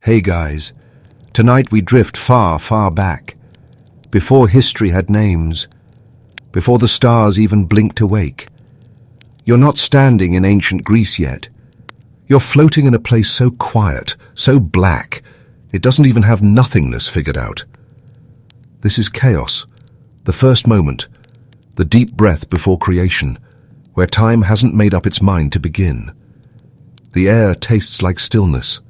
Hey guys, tonight we drift far, far back, before history had names, before the stars even blinked awake. You're not standing in ancient Greece yet. You're floating in a place so quiet, so black, it doesn't even have nothingness figured out. This is chaos, the first moment, the deep breath before creation, where time hasn't made up its mind to begin. The air tastes like stillness.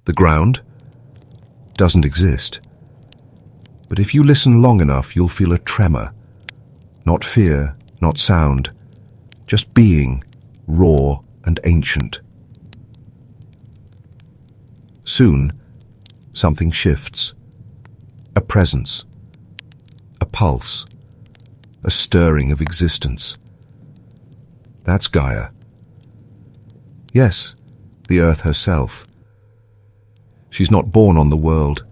The ground doesn't exist. But if you listen long enough, you'll feel a tremor. Not fear, not sound, just being, raw and ancient. Soon, something shifts. A presence, a pulse, a stirring of existence. That's Gaia. Yes, the earth herself. She's not born on the world.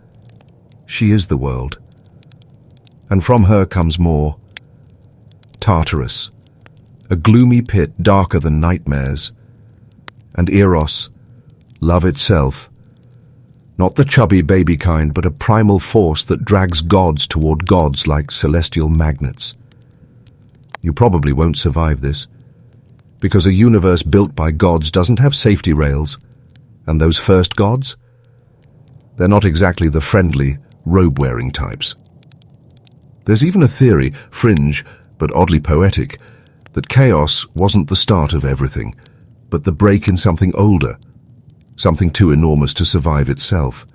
She is the world. And from her comes more. Tartarus, a gloomy pit darker than nightmares. And Eros, love itself. Not the chubby baby kind, but a primal force that drags gods toward gods like celestial magnets. You probably won't survive this, because a universe built by gods doesn't have safety rails. And those first gods? They're not exactly the friendly, robe-wearing types. There's even a theory, fringe, but oddly poetic, that chaos wasn't the start of everything, but the break in something older, something too enormous to survive itself.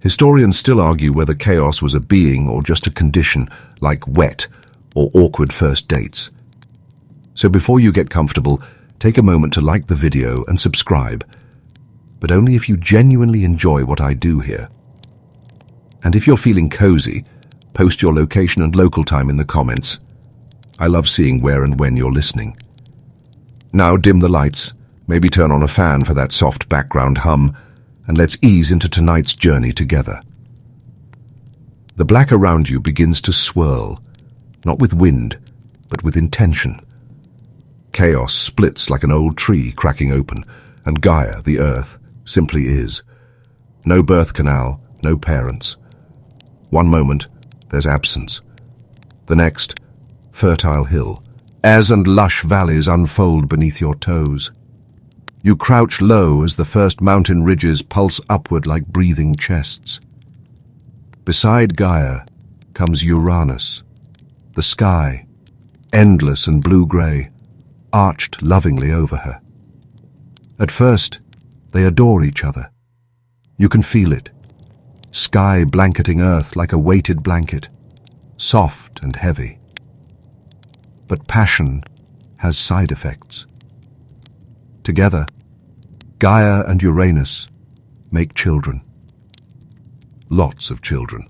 Historians still argue whether chaos was a being or just a condition, like wet or awkward first dates. So before you get comfortable, take a moment to like the video and subscribe, but only if you genuinely enjoy what I do here. And if you're feeling cozy, post your location and local time in the comments. I love seeing where and when you're listening. Now dim the lights, maybe turn on a fan for that soft background hum, and let's ease into tonight's journey together. The black around you begins to swirl, not with wind, but with intention. Chaos splits like an old tree cracking open, and Gaia, the earth, simply is. No birth canal, no parents. One moment, there's absence. The next, fertile hill. Airs and lush valleys unfold beneath your toes. You crouch low as the first mountain ridges pulse upward like breathing chests. Beside Gaia comes Uranus, the sky, endless and blue-grey, arched lovingly over her. At first, they adore each other. You can feel it. Sky blanketing earth like a weighted blanket, soft and heavy. But passion has side effects. Together, Gaia and Uranus make children. Lots of children.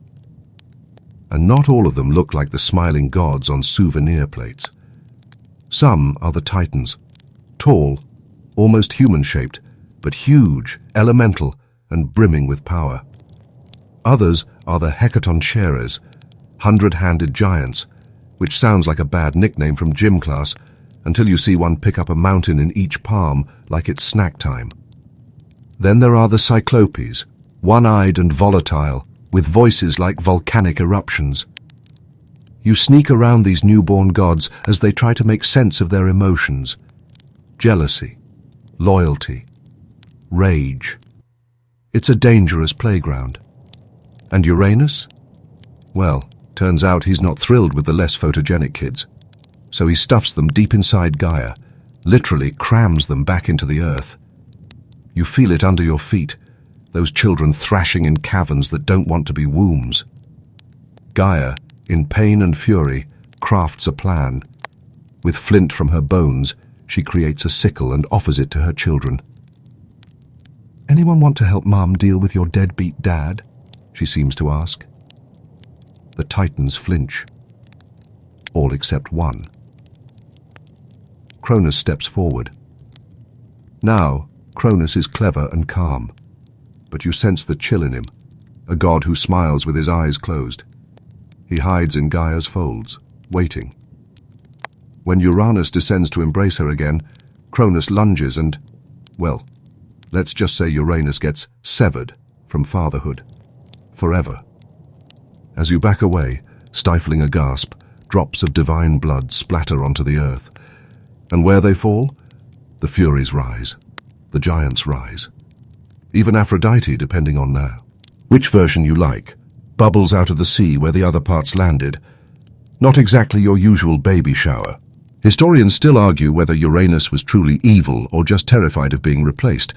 And not all of them look like the smiling gods on souvenir plates. Some are the Titans, tall, almost human-shaped, but huge, elemental, and brimming with power. Others are the Hecatoncheires, 100-handed giants, which sounds like a bad nickname from gym class until you see one pick up a mountain in each palm like it's snack time. Then there are the Cyclopes, one-eyed and volatile, with voices like volcanic eruptions. You sneak around these newborn gods as they try to make sense of their emotions. Jealousy, loyalty, rage. It's a dangerous playground. And Uranus? Well, turns out he's not thrilled with the less photogenic kids. So he stuffs them deep inside Gaia, literally crams them back into the earth. You feel it under your feet, those children thrashing in caverns that don't want to be wombs. Gaia, in pain and fury, crafts a plan. With flint from her bones, she creates a sickle and offers it to her children. "Anyone want to help Mom deal with your deadbeat dad?" she seems to ask. The Titans flinch. All except one. Cronus steps forward. Now, Cronus is clever and calm, but you sense the chill in him, a god who smiles with his eyes closed. He hides in Gaia's folds, waiting. When Uranus descends to embrace her again, Cronus lunges and, well, Let's just say Uranus gets severed from fatherhood. Forever. As you back away, stifling a gasp, drops of divine blood splatter onto the earth. And where they fall, the Furies rise. The giants rise. Even Aphrodite, depending on now. Which version you like. Bubbles out of the sea where the other parts landed. Not exactly your usual baby shower. Historians still argue whether Uranus was truly evil or just terrified of being replaced.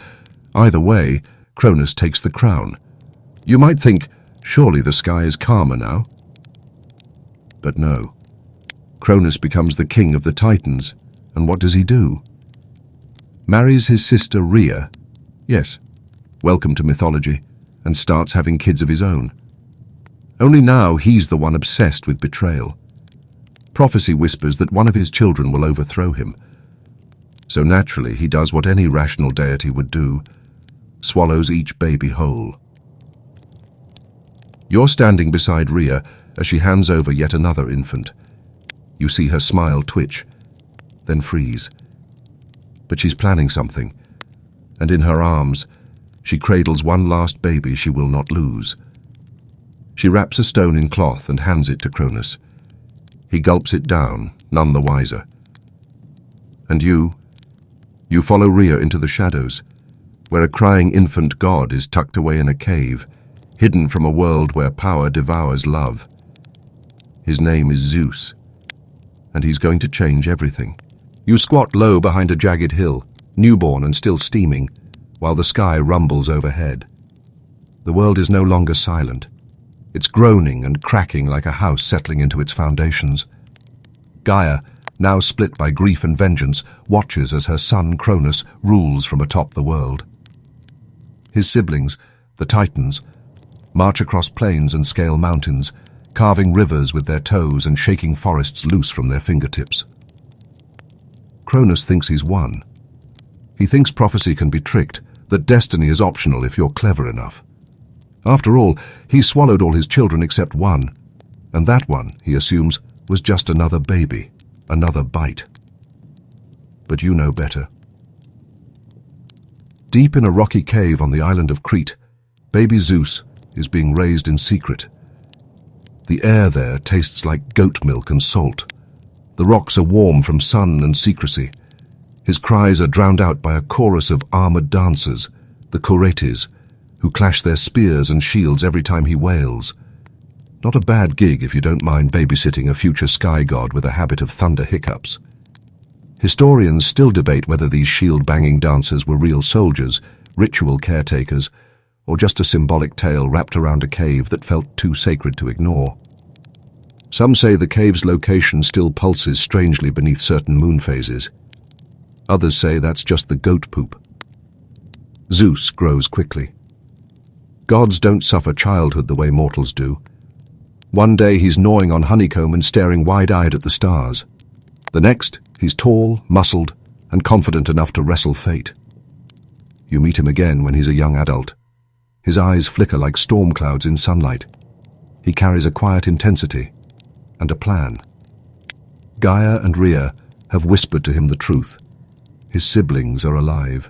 Either way, Cronus takes the crown. You might think, surely the sky is calmer now. But no. Cronus becomes the king of the Titans, and what does he do? Marries his sister Rhea. Yes, welcome to mythology, and starts having kids of his own. Only now he's the one obsessed with betrayal. Prophecy whispers that one of his children will overthrow him. So naturally he does what any rational deity would do, swallows each baby whole. You're standing beside Rhea as she hands over yet another infant. You see her smile twitch, then freeze. But she's planning something, and in her arms, she cradles one last baby she will not lose. She wraps a stone in cloth and hands it to Cronus. He gulps it down, none the wiser. And you follow Rhea into the shadows, where a crying infant god is tucked away in a cave, hidden from a world where power devours love. His name is Zeus, and he's going to change everything. You squat low behind a jagged hill, newborn and still steaming, while the sky rumbles overhead. The world is no longer silent. It's groaning and cracking like a house settling into its foundations. Gaia, now split by grief and vengeance, watches as her son Cronus rules from atop the world. His siblings, the Titans, march across plains and scale mountains, carving rivers with their toes and shaking forests loose from their fingertips. Cronus thinks he's won. He thinks prophecy can be tricked, that destiny is optional if you're clever enough. After all, he's swallowed all his children except one, and that one, he assumes, was just another baby, another bite. But you know better. Deep in a rocky cave on the island of Crete, baby Zeus is being raised in secret. The air there tastes like goat milk and salt. The rocks are warm from sun and secrecy. His cries are drowned out by a chorus of armored dancers, the Choretes, who clash their spears and shields every time he wails. Not a bad gig if you don't mind babysitting a future sky god with a habit of thunder hiccups. Historians still debate whether these shield-banging dancers were real soldiers, ritual caretakers, or just a symbolic tale wrapped around a cave that felt too sacred to ignore. Some say the cave's location still pulses strangely beneath certain moon phases. Others say that's just the goat poop. Zeus grows quickly. Gods don't suffer childhood the way mortals do. One day he's gnawing on honeycomb and staring wide-eyed at the stars. The next, he's tall, muscled, and confident enough to wrestle fate. You meet him again when he's a young adult. His eyes flicker like storm clouds in sunlight. He carries a quiet intensity and a plan. Gaia and Rhea have whispered to him the truth. His siblings are alive.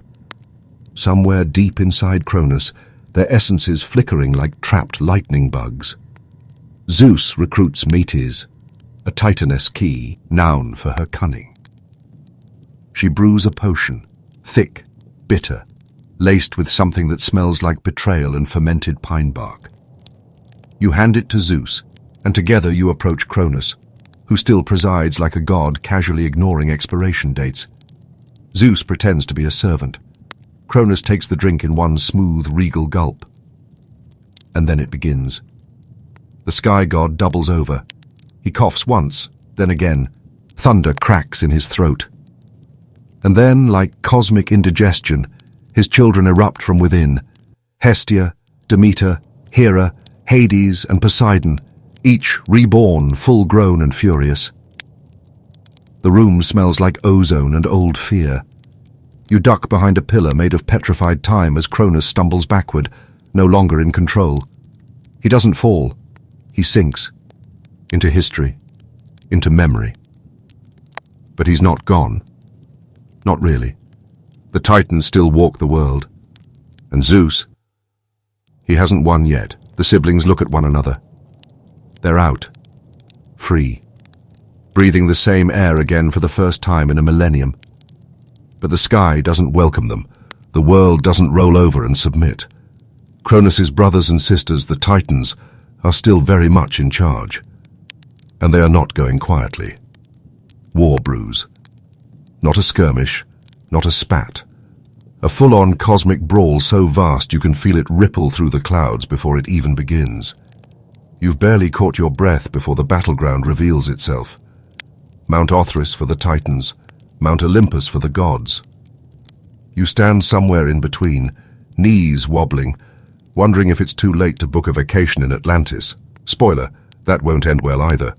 Somewhere deep inside Cronus, their essences flickering like trapped lightning bugs. Zeus recruits Metis, a Titaness key, noun for her cunning. She brews a potion, thick, bitter, laced with something that smells like betrayal and fermented pine bark. You hand it to Zeus, and together you approach Cronus, who still presides like a god casually ignoring expiration dates. Zeus pretends to be a servant. Cronus takes the drink in one smooth, regal gulp. And then it begins. The sky god doubles over. He coughs once, then again. Thunder cracks in his throat. And then, like cosmic indigestion, his children erupt from within. Hestia, Demeter, Hera, Hades, and Poseidon, each reborn, full-grown and furious. The room smells like ozone and old fear. You duck behind a pillar made of petrified time as Cronus stumbles backward, no longer in control. He doesn't fall. He sinks. Into history. Into memory. But he's not gone. Not really. The Titans still walk the world. And Zeus? He hasn't won yet. The siblings look at one another. They're out. Free. Breathing the same air again for the first time in a millennium. But the sky doesn't welcome them. The world doesn't roll over and submit. Cronus's brothers and sisters, the Titans, are still very much in charge. And they are not going quietly. War brews. Not a skirmish, not a spat. A full-on cosmic brawl so vast you can feel it ripple through the clouds before it even begins. You've barely caught your breath before the battleground reveals itself. Mount Olympus for the Titans, Mount Olympus for the gods. You stand somewhere in between, knees wobbling, wondering if it's too late to book a vacation in Atlantis. Spoiler, that won't end well either.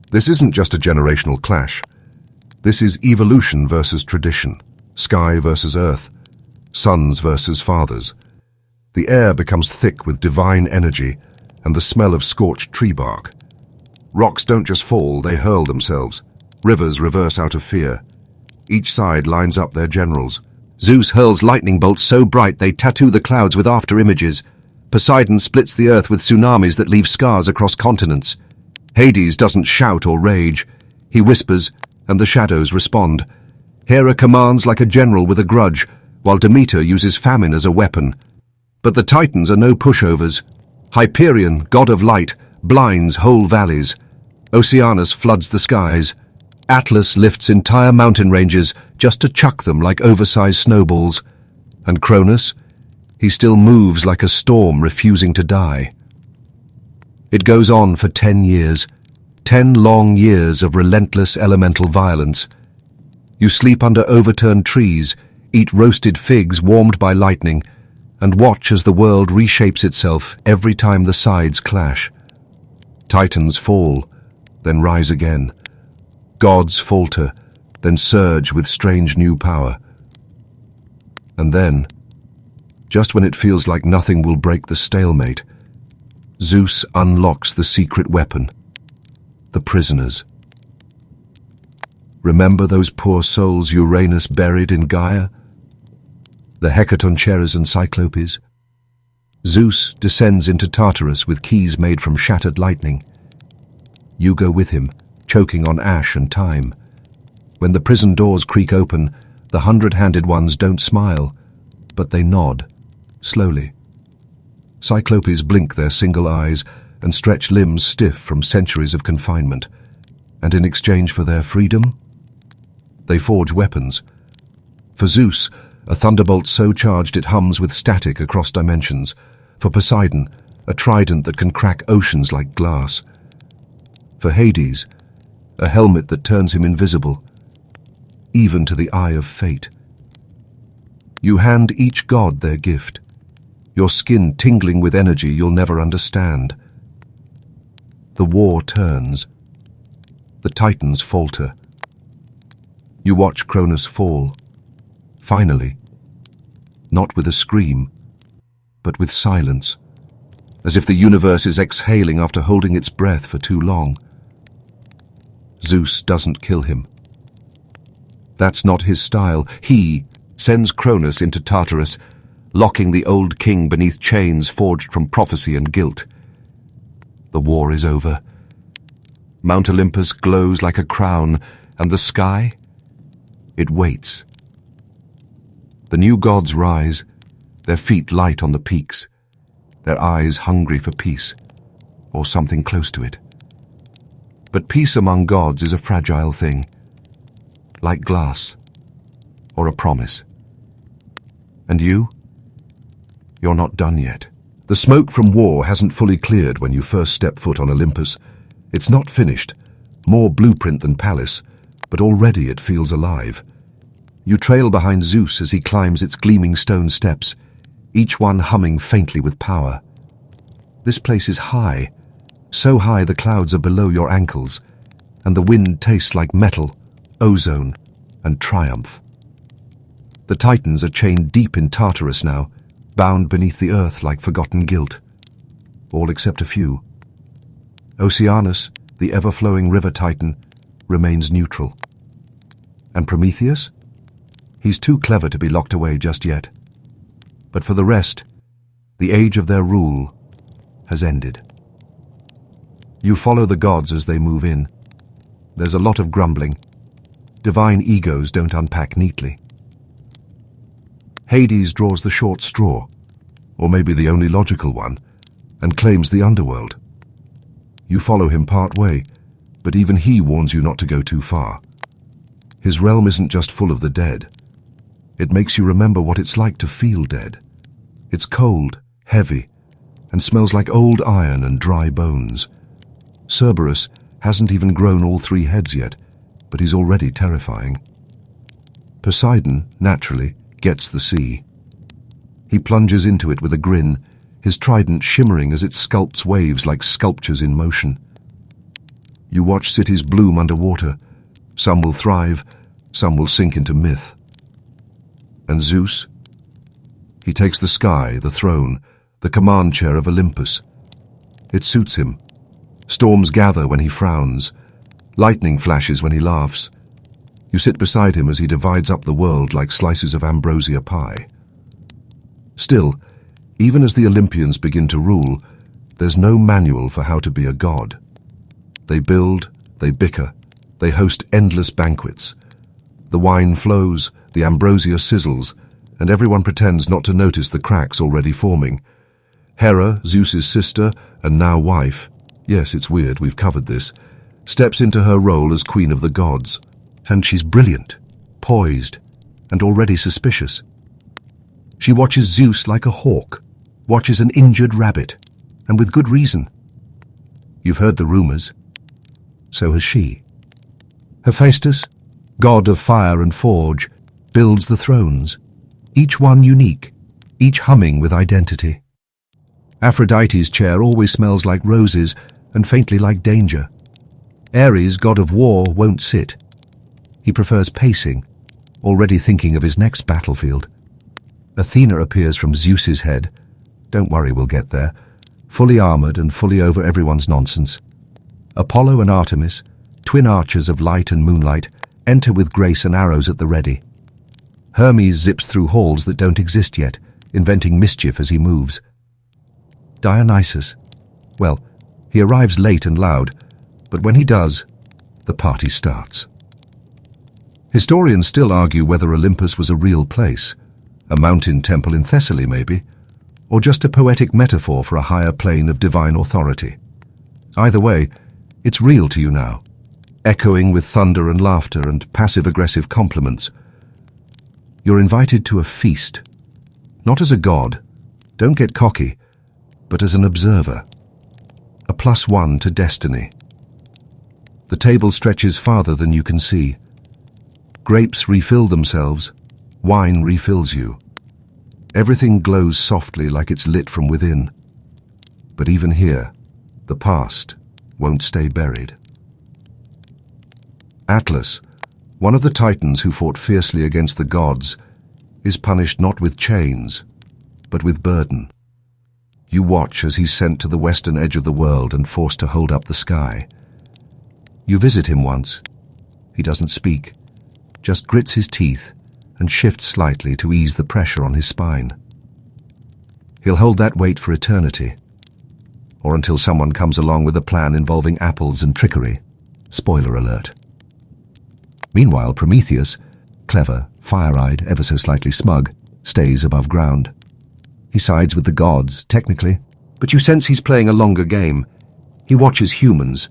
This isn't just a generational clash. This is evolution versus tradition, sky versus earth, sons versus fathers. The air becomes thick with divine energy and the smell of scorched tree bark. Rocks don't just fall, they hurl themselves. Rivers reverse out of fear. Each side lines up their generals. Zeus hurls lightning bolts so bright they tattoo the clouds with after-images. Poseidon splits the earth with tsunamis that leave scars across continents. Hades doesn't shout or rage. He whispers, and the shadows respond. Hera commands like a general with a grudge, while Demeter uses famine as a weapon. But the Titans are no pushovers. Hyperion, god of light, blinds whole valleys. Oceanus floods the skies. Atlas lifts entire mountain ranges just to chuck them like oversized snowballs. And Cronus? He still moves like a storm refusing to die. It goes on for 10 years. 10 long years of relentless elemental violence. You sleep under overturned trees, eat roasted figs warmed by lightning, and watch as the world reshapes itself every time the sides clash. Titans fall, then rise again. Gods falter, then surge with strange new power. And then, just when it feels like nothing will break the stalemate, Zeus unlocks the secret weapon. The prisoners. Remember those poor souls Uranus buried in Gaia? The Hecatoncheires and Cyclopes? Zeus descends into Tartarus with keys made from shattered lightning. You go with him, choking on ash and time. When the prison doors creak open, the 100-handed ones don't smile, but they nod, slowly. Cyclopes blink their single eyes and stretch limbs stiff from centuries of confinement, and in exchange for their freedom, they forge weapons. For Zeus, a thunderbolt so charged it hums with static across dimensions. For Poseidon, a trident that can crack oceans like glass. For Hades, a helmet that turns him invisible, even to the eye of fate. You hand each god their gift, your skin tingling with energy you'll never understand. The war turns. The Titans falter. You watch Cronus fall. Finally. Not with a scream, but with silence, as if the universe is exhaling after holding its breath for too long. Zeus doesn't kill him. That's not his style. He sends Cronus into Tartarus, locking the old king beneath chains forged from prophecy and guilt. The war is over. Mount Olympus glows like a crown, and the sky? It waits. The new gods rise, their feet light on the peaks, their eyes hungry for peace, or something close to it. But peace among gods is a fragile thing, like glass, or a promise. And you? You're not done yet. The smoke from war hasn't fully cleared when you first step foot on Olympus. It's not finished, more blueprint than palace, but already it feels alive. You trail behind Zeus as he climbs its gleaming stone steps, each one humming faintly with power. This place is high, so high the clouds are below your ankles, and the wind tastes like metal, ozone, and triumph. The Titans are chained deep in Tartarus now, bound beneath the earth like forgotten guilt. All except a few. Oceanus, the ever-flowing river titan, remains neutral. And Prometheus? He's too clever to be locked away just yet. But for the rest, the age of their rule has ended. You follow the gods as they move in. There's a lot of grumbling. Divine egos don't unpack neatly. Hades draws the short straw, or maybe the only logical one, and claims the underworld. You follow him part way, but even he warns you not to go too far. His realm isn't just full of the dead. It makes you remember what it's like to feel dead. It's cold, heavy, and smells like old iron and dry bones. Cerberus hasn't even grown all 3 heads yet, but he's already terrifying. Poseidon, naturally, gets the sea. He plunges into it with a grin, his trident shimmering as it sculpts waves like sculptures in motion. You watch cities bloom underwater. Some will thrive, some will sink into myth. And Zeus? He takes the sky, the throne, the command chair of Olympus. It suits him. Storms gather when he frowns. Lightning flashes when he laughs. You sit beside him as he divides up the world like slices of ambrosia pie. Still, even as the Olympians begin to rule, there's no manual for how to be a god. They build, they bicker, they host endless banquets. The wine flows, the ambrosia sizzles, and everyone pretends not to notice the cracks already forming. Hera, Zeus's sister, and now wife, yes, it's weird, we've covered this, steps into her role as queen of the gods. And she's brilliant, poised, and already suspicious. She watches Zeus like a hawk, watches an injured rabbit, and with good reason. You've heard the rumors. So has she. Hephaestus, god of fire and forge, builds the thrones, each one unique, each humming with identity. Aphrodite's chair always smells like roses and faintly like danger. Ares, god of war, won't sit. He prefers pacing, already thinking of his next battlefield. Athena appears from Zeus's head. Don't worry, we'll get there. Fully armored and fully over everyone's nonsense. Apollo and Artemis, twin archers of light and moonlight, enter with grace and arrows at the ready. Hermes zips through halls that don't exist yet, inventing mischief as he moves. Dionysus, well, he arrives late and loud, but when he does, the party starts. Historians still argue whether Olympus was a real place, a mountain temple in Thessaly maybe, or just a poetic metaphor for a higher plane of divine authority. Either way, it's real to you now, echoing with thunder and laughter and passive-aggressive compliments. You're invited to a feast, not as a god, don't get cocky, but as an observer, a +1 to destiny. The table stretches farther than you can see. Grapes refill themselves, wine refills you. Everything glows softly like it's lit from within. But even here, the past won't stay buried. Atlas, one of the titans who fought fiercely against the gods, is punished not with chains, but with burden. You watch as he's sent to the western edge of the world and forced to hold up the sky. You visit him once. He doesn't speak, just grits his teeth and shifts slightly to ease the pressure on his spine. He'll hold that weight for eternity, or until someone comes along with a plan involving apples and trickery. Spoiler alert. Meanwhile, Prometheus, clever, fire-eyed, ever so slightly smug, stays above ground. He sides with the gods, technically, but you sense he's playing a longer game. He watches humans,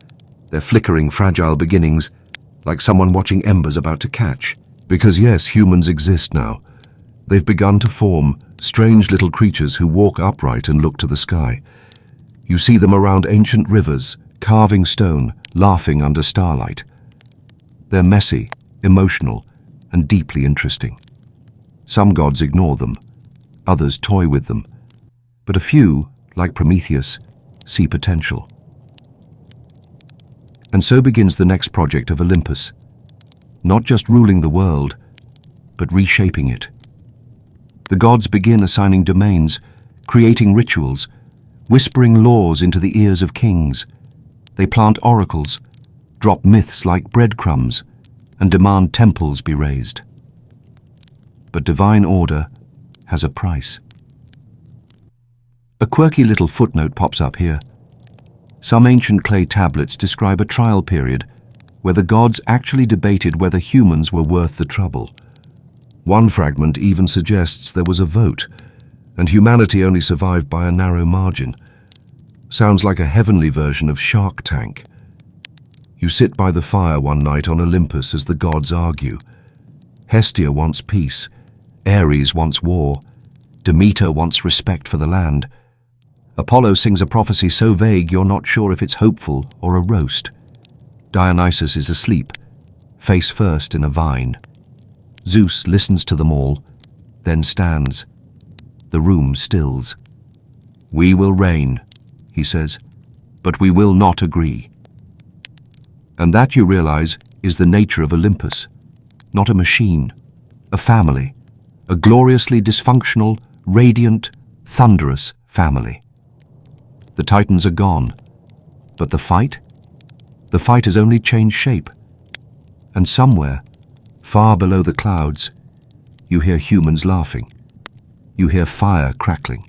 their flickering, fragile beginnings, like someone watching embers about to catch. Because yes, humans exist now. They've begun to form, strange little creatures who walk upright and look to the sky. You see them around ancient rivers, carving stone, laughing under starlight. They're messy, emotional, and deeply interesting. Some gods ignore them, others toy with them, but a few, like Prometheus, see potential. And so begins the next project of Olympus. Not just ruling the world, but reshaping it. The gods begin assigning domains, creating rituals, whispering laws into the ears of kings. They plant oracles, drop myths like breadcrumbs, and demand temples be raised. But divine order has a price. A quirky little footnote pops up here. Some ancient clay tablets describe a trial period where the gods actually debated whether humans were worth the trouble. One fragment even suggests there was a vote, and humanity only survived by a narrow margin. Sounds like a heavenly version of Shark Tank. You sit by the fire one night on Olympus as the gods argue. Hestia wants peace, Ares wants war, Demeter wants respect for the land. Apollo sings a prophecy so vague you're not sure if it's hopeful or a roast. Dionysus is asleep, face first in a vine. Zeus listens to them all, then stands. The room stills. "We will reign," he says, "but we will not agree." And that, you realize, is the nature of Olympus. Not a machine, a family, a gloriously dysfunctional, radiant, thunderous family. The Titans are gone, but the fight? The fight has only changed shape. And somewhere, far below the clouds, you hear humans laughing. You hear fire crackling.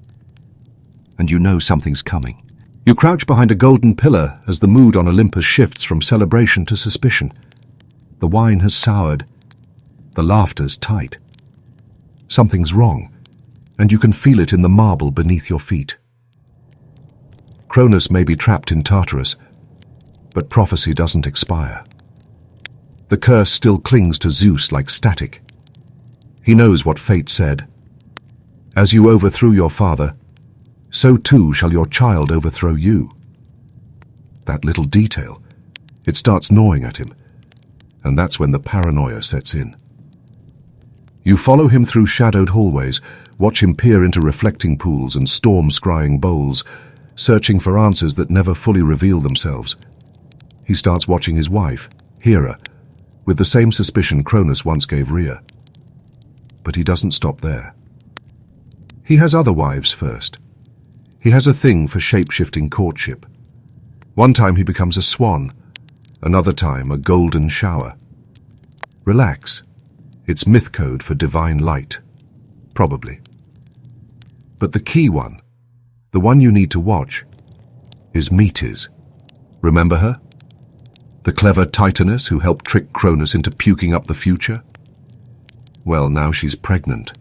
And you know something's coming. You crouch behind a golden pillar as the mood on Olympus shifts from celebration to suspicion. The wine has soured. The laughter's tight. Something's wrong, and you can feel it in the marble beneath your feet. Cronus may be trapped in Tartarus, but prophecy doesn't expire. The curse still clings to Zeus like static. He knows what fate said. As you overthrew your father, so too shall your child overthrow you. That little detail, it starts gnawing at him, and that's when the paranoia sets in. You follow him through shadowed hallways, watch him peer into reflecting pools and storm-scrying bowls, searching for answers that never fully reveal themselves. He starts watching his wife, Hera, with the same suspicion Cronus once gave Rhea. But he doesn't stop there. He has other wives first. He has a thing for shape-shifting courtship. One time he becomes a swan, another time a golden shower. Relax. It's myth code for divine light. Probably. But the key one, the one you need to watch, is Metis. Remember her? The clever Titaness who helped trick Cronus into puking up the future? Well, now she's pregnant.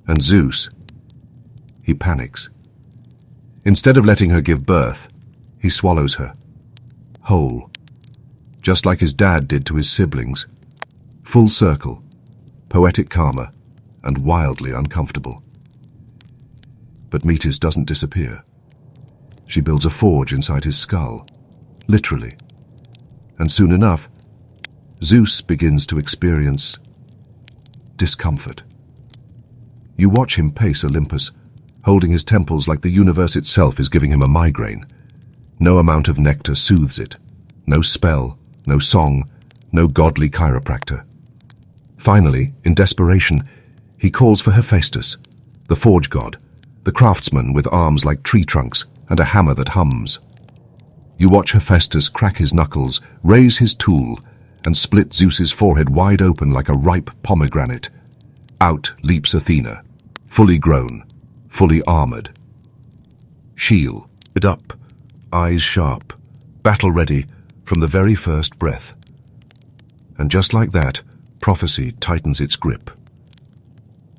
And Zeus, he panics. Instead of letting her give birth, he swallows her. Whole. Just like his dad did to his siblings. Full circle. Poetic karma, and wildly uncomfortable. But Metis doesn't disappear. She builds a forge inside his skull, literally. And soon enough, Zeus begins to experience discomfort. You watch him pace Olympus, holding his temples like the universe itself is giving him a migraine. No amount of nectar soothes it. No spell, no song, no godly chiropractor. Finally, in desperation, he calls for Hephaestus, the forge god, the craftsman with arms like tree trunks and a hammer that hums. You watch Hephaestus crack his knuckles, raise his tool, and split Zeus's forehead wide open like a ripe pomegranate. Out leaps Athena, fully grown, fully armored. Shield up, eyes sharp, battle ready from the very first breath. And just like that, prophecy tightens its grip.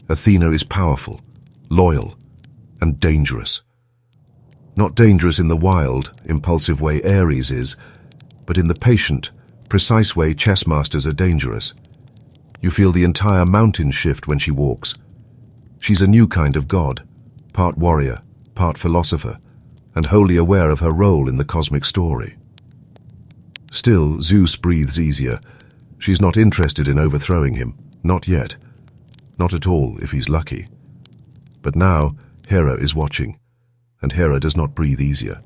Athena is powerful, loyal, and dangerous. Not dangerous in the wild, impulsive way Ares is, but in the patient, precise way chess masters are dangerous. You feel the entire mountain shift when she walks. She's a new kind of god, part warrior, part philosopher, and wholly aware of her role in the cosmic story. Still, Zeus breathes easier. She's not interested in overthrowing him, not yet. Not at all, if he's lucky. But now, Hera is watching, and Hera does not breathe easier.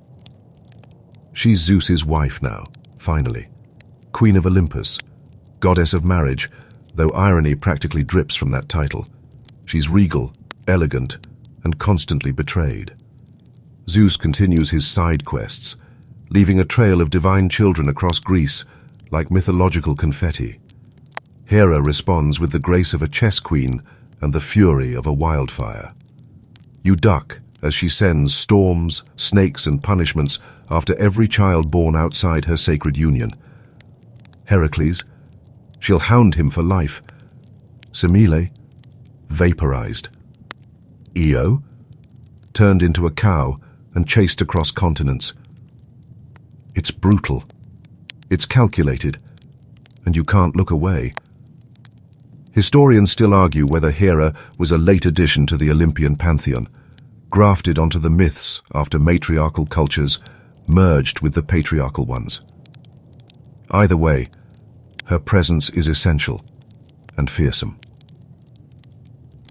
She's Zeus's wife now, finally. Queen of Olympus, goddess of marriage, though irony practically drips from that title. She's regal, elegant, and constantly betrayed. Zeus continues his side quests, leaving a trail of divine children across Greece, like mythological confetti. Hera responds with the grace of a chess queen and the fury of a wildfire. You duck as she sends storms, snakes, and punishments after every child born outside her sacred union. Heracles, she'll hound him for life. Semele, vaporized. Io, turned into a cow and chased across continents. It's brutal. It's calculated, and you can't look away. Historians still argue whether Hera was a late addition to the Olympian pantheon, grafted onto the myths after matriarchal cultures merged with the patriarchal ones. Either way, her presence is essential and fearsome.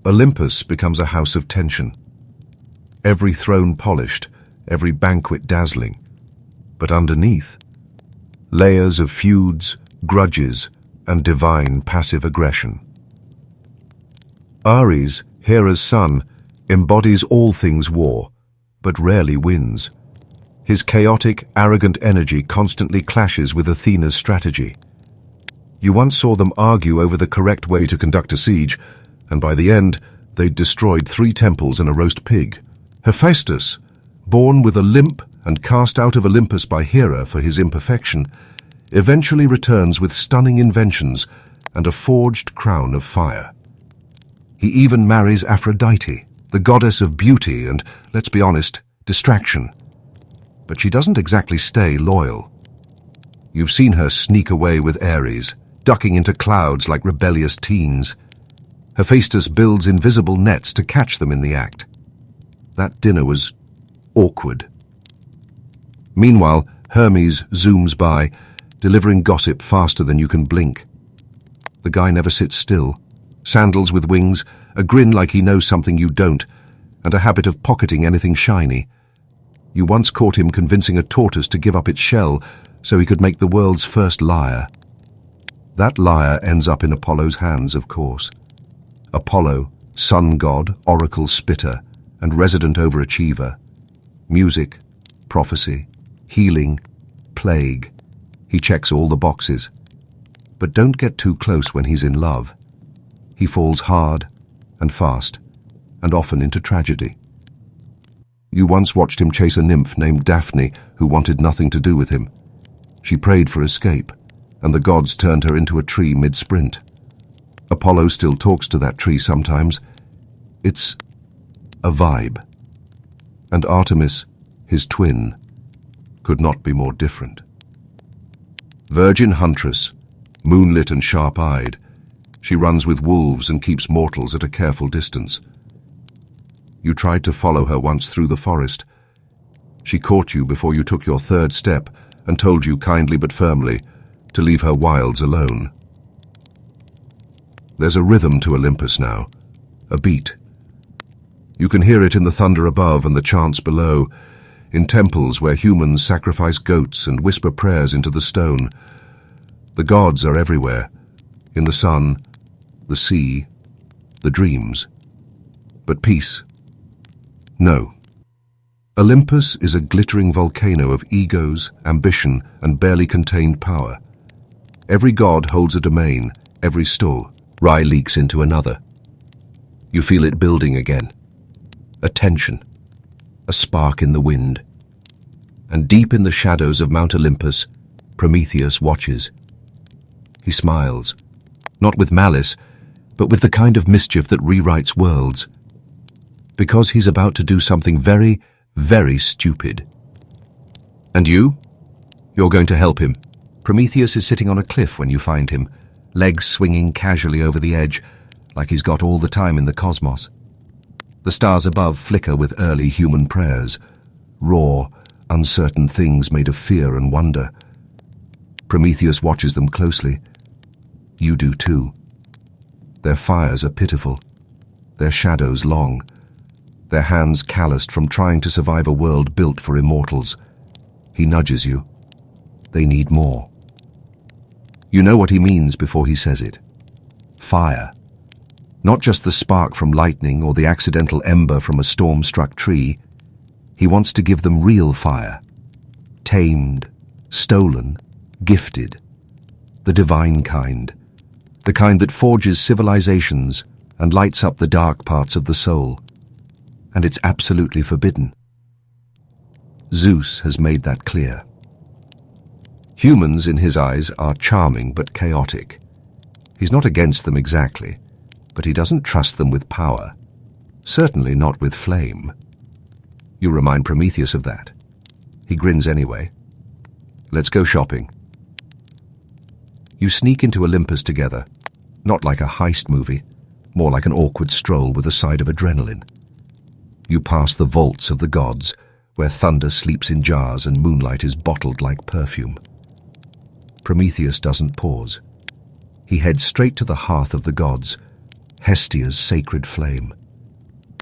Olympus becomes a house of tension. Every throne polished, every banquet dazzling. But underneath, layers of feuds, grudges, and divine passive aggression. Ares, Hera's son, embodies all things war, but rarely wins. His chaotic, arrogant energy constantly clashes with Athena's strategy. You once saw them argue over the correct way to conduct a siege, and by the end, they'd destroyed 3 temples and a roast pig. Hephaestus, born with a limp and cast out of Olympus by Hera for his imperfection, eventually returns with stunning inventions and a forged crown of fire. He even marries Aphrodite, the goddess of beauty and, let's be honest, distraction. But she doesn't exactly stay loyal. You've seen her sneak away with Ares, ducking into clouds like rebellious teens. Hephaestus builds invisible nets to catch them in the act. That dinner was awkward. Meanwhile, Hermes zooms by, delivering gossip faster than you can blink. The guy never sits still. Sandals with wings, a grin like he knows something you don't, and a habit of pocketing anything shiny. You once caught him convincing a tortoise to give up its shell so he could make the world's first lyre. That lyre ends up in Apollo's hands, of course. Apollo, sun god, oracle spitter, and resident overachiever. Music, prophecy, healing, plague. He checks all the boxes. But don't get too close when he's in love. He falls hard and fast, and often into tragedy. You once watched him chase a nymph named Daphne who wanted nothing to do with him. She prayed for escape, and the gods turned her into a tree mid-sprint. Apollo still talks to that tree sometimes. It's a vibe. And Artemis, his twin, could not be more different. Virgin huntress, moonlit and sharp-eyed, she runs with wolves and keeps mortals at a careful distance. You tried to follow her once through the forest. She caught you before you took your 3rd step and told you kindly but firmly to leave her wilds alone. There's a rhythm to Olympus now, a beat. You can hear it in the thunder above and the chants below, in temples where humans sacrifice goats and whisper prayers into the stone. The gods are everywhere, in the sun, the sea, the dreams. But peace? No. Olympus is a glittering volcano of egos, ambition, and barely contained power. Every god holds a domain, every rye leaks into another. You feel it building again. A tension, a spark in the wind. And deep in the shadows of Mount Olympus, Prometheus watches. He smiles, not with malice, but with the kind of mischief that rewrites worlds. Because he's about to do something very, very stupid. And you? You're going to help him. Prometheus is sitting on a cliff when you find him, legs swinging casually over the edge, like he's got all the time in the cosmos. The stars above flicker with early human prayers, raw, uncertain things made of fear and wonder. Prometheus watches them closely. You do too. Their fires are pitiful, their shadows long, their hands calloused from trying to survive a world built for immortals. He nudges you. They need more. You know what he means before he says it. Fire. Not just the spark from lightning or the accidental ember from a storm-struck tree. He wants to give them real fire. Tamed, stolen, gifted. The divine kind. The kind that forges civilizations and lights up the dark parts of the soul. and it's absolutely forbidden. Zeus has made that clear. Humans, in his eyes, are charming but chaotic. He's not against them exactly, but he doesn't trust them with power. Certainly not with flame. You remind Prometheus of that. He grins anyway. Let's go shopping. You sneak into Olympus together, not like a heist movie, more like an awkward stroll with a side of adrenaline. You pass the vaults of the gods, where thunder sleeps in jars and moonlight is bottled like perfume. Prometheus doesn't pause. He heads straight to the hearth of the gods, Hestia's sacred flame.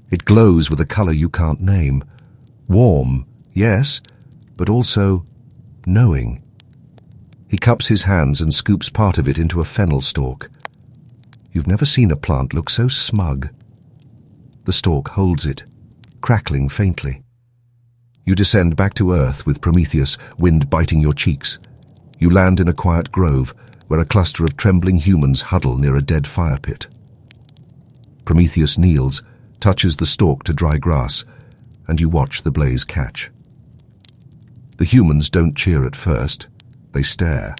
It glows with a color you can't name. Warm, yes, but also knowing. He cups his hands and scoops part of it into a fennel stalk. You've never seen a plant look so smug. The stalk holds it, crackling faintly. You descend back to earth with Prometheus, wind biting your cheeks. You land in a quiet grove where a cluster of trembling humans huddle near a dead fire pit. Prometheus kneels, touches the stalk to dry grass, and you watch the blaze catch. The humans don't cheer at first. They stare.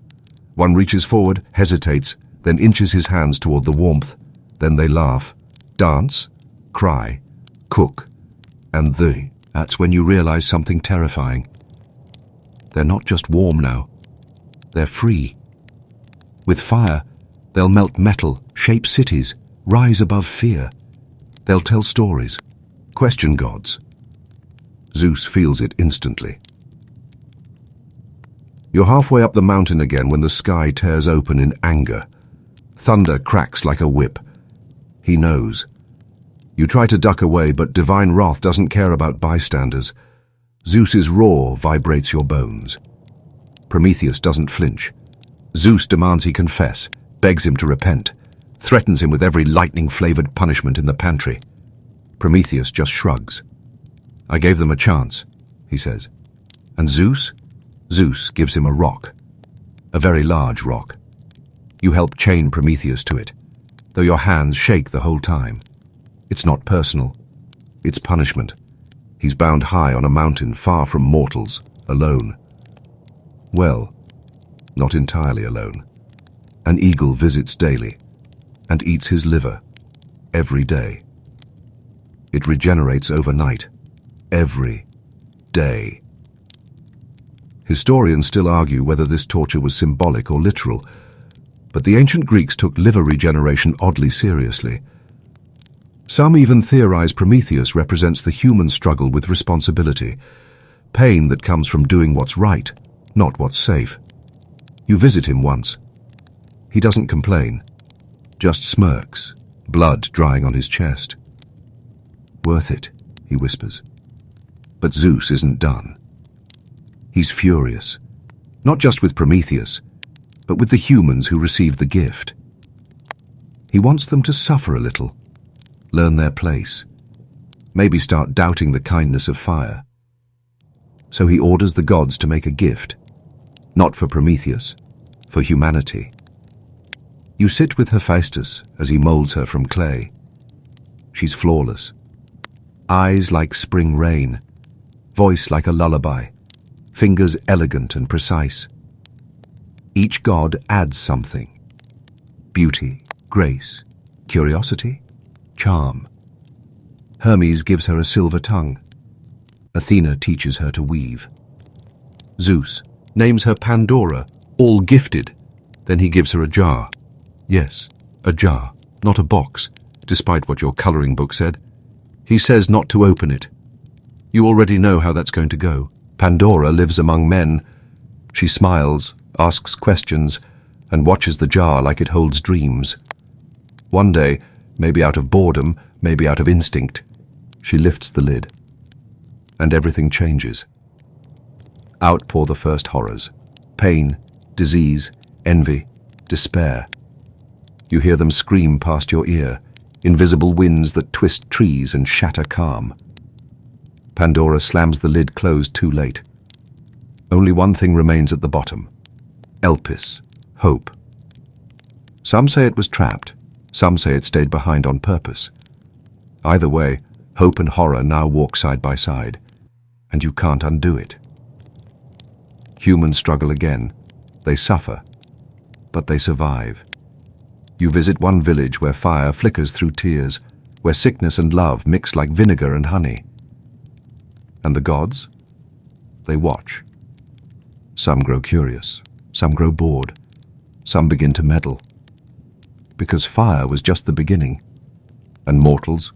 One reaches forward, hesitates, then inches his hands toward the warmth. Then they laugh, dance, cry, cook, and that's when you realize something terrifying. They're not just warm now. They're free. With fire, they'll melt metal, shape cities, rise above fear. They'll tell stories, question gods. Zeus feels it instantly. You're halfway up the mountain again when the sky tears open in anger. Thunder cracks like a whip. He knows. You try to duck away, but divine wrath doesn't care about bystanders. Zeus's roar vibrates your bones. Prometheus doesn't flinch. Zeus demands he confess, begs him to repent, threatens him with every lightning-flavored punishment in the pantry. Prometheus just shrugs. I gave them a chance, he says. And Zeus? Zeus gives him a rock. A very large rock. You help chain Prometheus to it, though your hands shake the whole time. It's not personal. It's punishment. He's bound high on a mountain far from mortals, alone. Well, not entirely alone. An eagle visits daily and eats his liver every day. It regenerates overnight, every day. Historians still argue whether this torture was symbolic or literal, but the ancient Greeks took liver regeneration oddly seriously. Some even theorize Prometheus represents the human struggle with responsibility, pain that comes from doing what's right, not what's safe. You visit him once. He doesn't complain, just smirks, blood drying on his chest. Worth it, he whispers. But Zeus isn't done. He's furious, not just with Prometheus, but with the humans who received the gift. He wants them to suffer a little, learn their place, maybe start doubting the kindness of fire. So he orders the gods to make a gift, not for Prometheus, for humanity. You sit with Hephaestus as he molds her from clay. She's flawless. Eyes like spring rain, voice like a lullaby, fingers elegant and precise. Each god adds something. Beauty, grace, curiosity, charm. Hermes gives her a silver tongue. Athena teaches her to weave. Zeus names her Pandora, all gifted. Then he gives her a jar. Yes, a jar, not a box, despite what your coloring book said. He says not to open it. You already know how that's going to go. Pandora lives among men. She smiles, asks questions, and watches the jar like it holds dreams. One day, maybe out of boredom, maybe out of instinct, she lifts the lid. And everything changes. Out pour the first horrors. Pain, disease, envy, despair. You hear them scream past your ear, invisible winds that twist trees and shatter calm. Pandora slams the lid closed too late. Only one thing remains at the bottom. Elpis, hope. Some say it was trapped, some say it stayed behind on purpose. Either way, Hope and horror now walk side by side, and you can't undo it. Humans struggle again. They suffer, but they survive. You visit one village where fire flickers through tears, where sickness and love mix like vinegar and honey. And the gods? They watch. Some grow curious, some grow bored, some begin to meddle. Because fire was just the beginning. And mortals?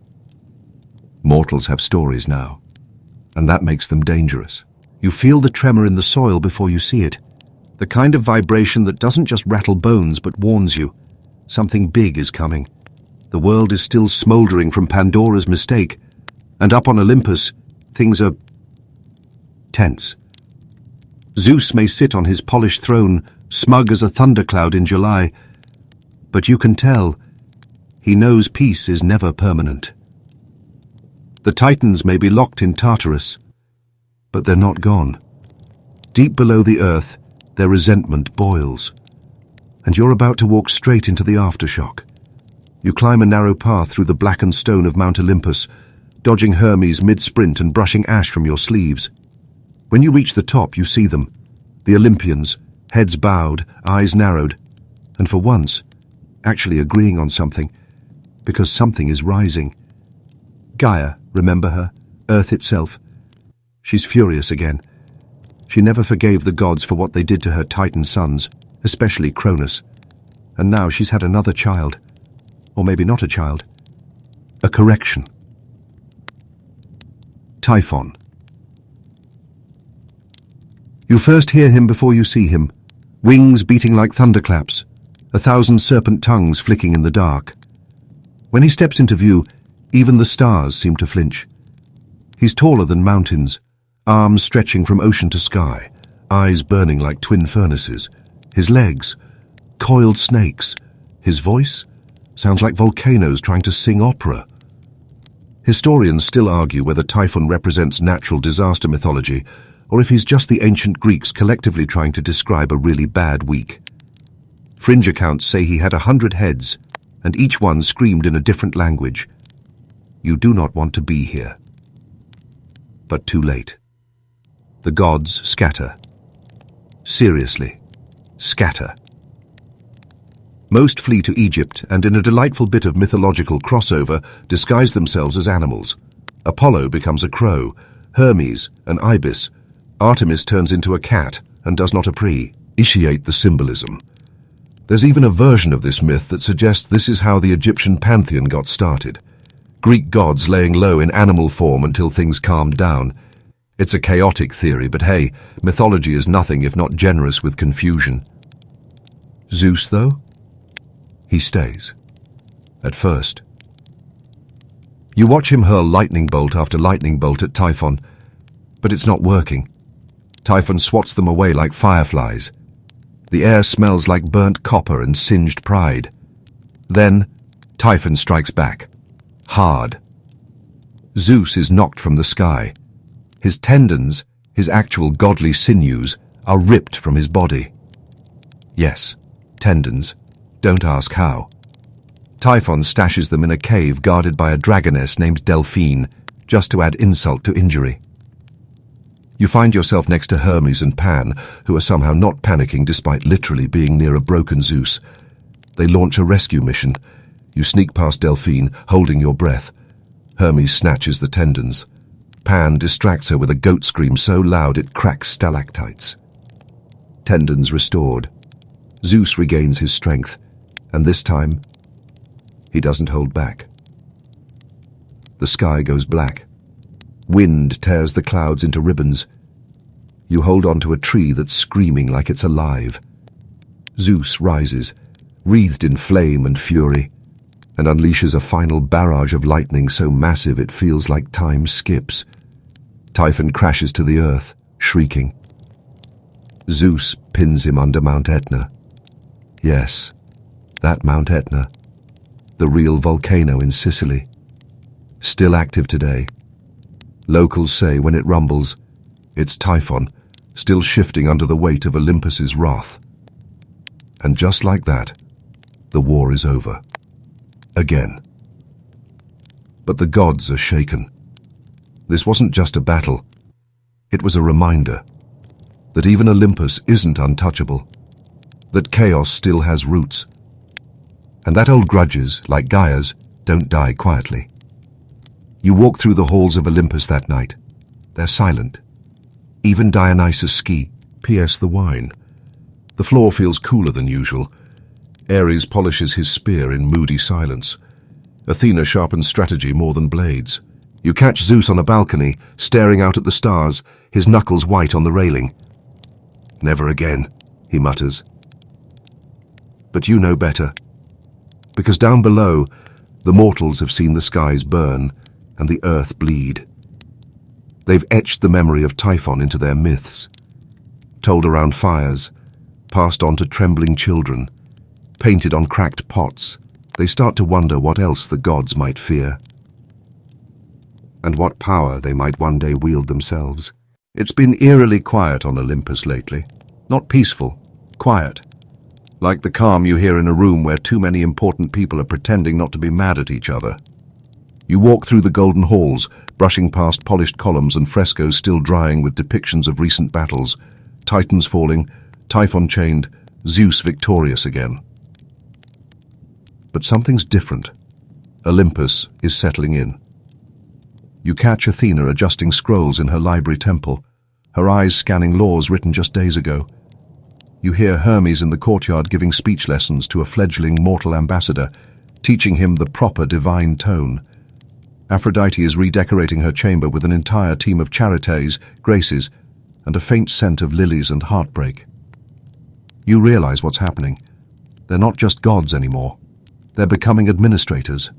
Mortals have stories now, and that makes them dangerous. You feel the tremor in the soil before you see it, the kind of vibration that doesn't just rattle bones but warns you. Something big is coming. The world is still smouldering from Pandora's mistake, and up on Olympus, things are tense. Zeus may sit on his polished throne, smug as a thundercloud in July, but you can tell he knows peace is never permanent. The Titans may be locked in Tartarus, but they're not gone. Deep below the earth, their resentment boils, and you're about to walk straight into the aftershock. You climb a narrow path through the blackened stone of Mount Olympus, dodging Hermes mid-sprint and brushing ash from your sleeves. When you reach the top, you see them, the Olympians, heads bowed, eyes narrowed, and for once, actually agreeing on something, because something is rising. Gaia, remember her? Earth itself. She's furious again. She never forgave the gods for what they did to her Titan sons, especially Cronus. And now she's had another child. Or maybe not a child. A correction. Typhon. You first hear him before you see him, wings beating like thunderclaps, 1,000 serpent tongues flicking in the dark. When he steps into view, even the stars seem to flinch. He's taller than mountains, arms stretching from ocean to sky, eyes burning like twin furnaces. His legs, coiled snakes. His voice sounds like volcanoes trying to sing opera. Historians still argue whether Typhon represents natural disaster mythology, or if he's just the ancient Greeks collectively trying to describe a really bad week. Fringe accounts say he had 100 heads, and each one screamed in a different language. You do not want to be here. But too late. The gods scatter. Seriously, scatter. Most flee to Egypt and in a delightful bit of mythological crossover disguise themselves as animals. Apollo becomes a crow, Hermes an ibis, Artemis turns into a cat and does not appreciate the symbolism. There's even a version of this myth that suggests this is how the Egyptian pantheon got started. Greek gods laying low in animal form until things calmed down. It's a chaotic theory, but hey, mythology is nothing if not generous with confusion. Zeus, though? He stays. At first. You watch him hurl lightning bolt after lightning bolt at Typhon, but it's not working. Typhon swats them away like fireflies. The air smells like burnt copper and singed pride. Then, Typhon strikes back. Hard. Zeus is knocked from the sky. His tendons, his actual godly sinews, are ripped from his body. Yes, tendons. Don't ask how. Typhon stashes them in a cave guarded by a dragoness named Delphine, just to add insult to injury. You find yourself next to Hermes and Pan, who are somehow not panicking despite literally being near a broken Zeus. They launch a rescue mission. You sneak past Delphine, holding your breath. Hermes snatches the tendons. Pan distracts her with a goat scream so loud it cracks stalactites. Tendons restored. Zeus regains his strength, and this time, he doesn't hold back. The sky goes black. Wind tears the clouds into ribbons. You hold onto a tree that's screaming like it's alive. Zeus rises, wreathed in flame and fury, and unleashes a final barrage of lightning so massive it feels like time skips. Typhon crashes to the earth, shrieking. Zeus pins him under Mount Etna. Yes, that Mount Etna, the real volcano in Sicily. Still active today. Locals say when it rumbles, it's Typhon, still shifting under the weight of Olympus's wrath. And just like that, the war is over. Again. But the gods are shaken. This wasn't just a battle. It was a reminder that even Olympus isn't untouchable, that chaos still has roots, and that old grudges, like Gaia's, don't die quietly. You walk through the halls of Olympus that night. They're silent. Even Dionysus' ski. P.S. the wine. The floor feels cooler than usual. Ares polishes his spear in moody silence. Athena sharpens strategy more than blades. You catch Zeus on a balcony, staring out at the stars, his knuckles white on the railing. "Never again," he mutters. But you know better. Because down below, the mortals have seen the skies burn and the earth bleed. They've etched the memory of Typhon into their myths, told around fires, passed on to trembling children, painted on cracked pots. They start to wonder what else the gods might fear, and what power they might one day wield themselves. It's been eerily quiet on Olympus lately. Not peaceful, quiet. Like the calm you hear in a room where too many important people are pretending not to be mad at each other. You walk through the golden halls, brushing past polished columns and frescoes still drying with depictions of recent battles. Titans falling, Typhon chained, Zeus victorious again. But something's different. Olympus is settling in. You catch Athena adjusting scrolls in her library temple, her eyes scanning laws written just days ago. You hear Hermes in the courtyard giving speech lessons to a fledgling mortal ambassador, teaching him the proper divine tone. Aphrodite is redecorating her chamber with an entire team of charites, graces, and a faint scent of lilies and heartbreak. You realize what's happening. They're not just gods anymore. They're becoming administrators.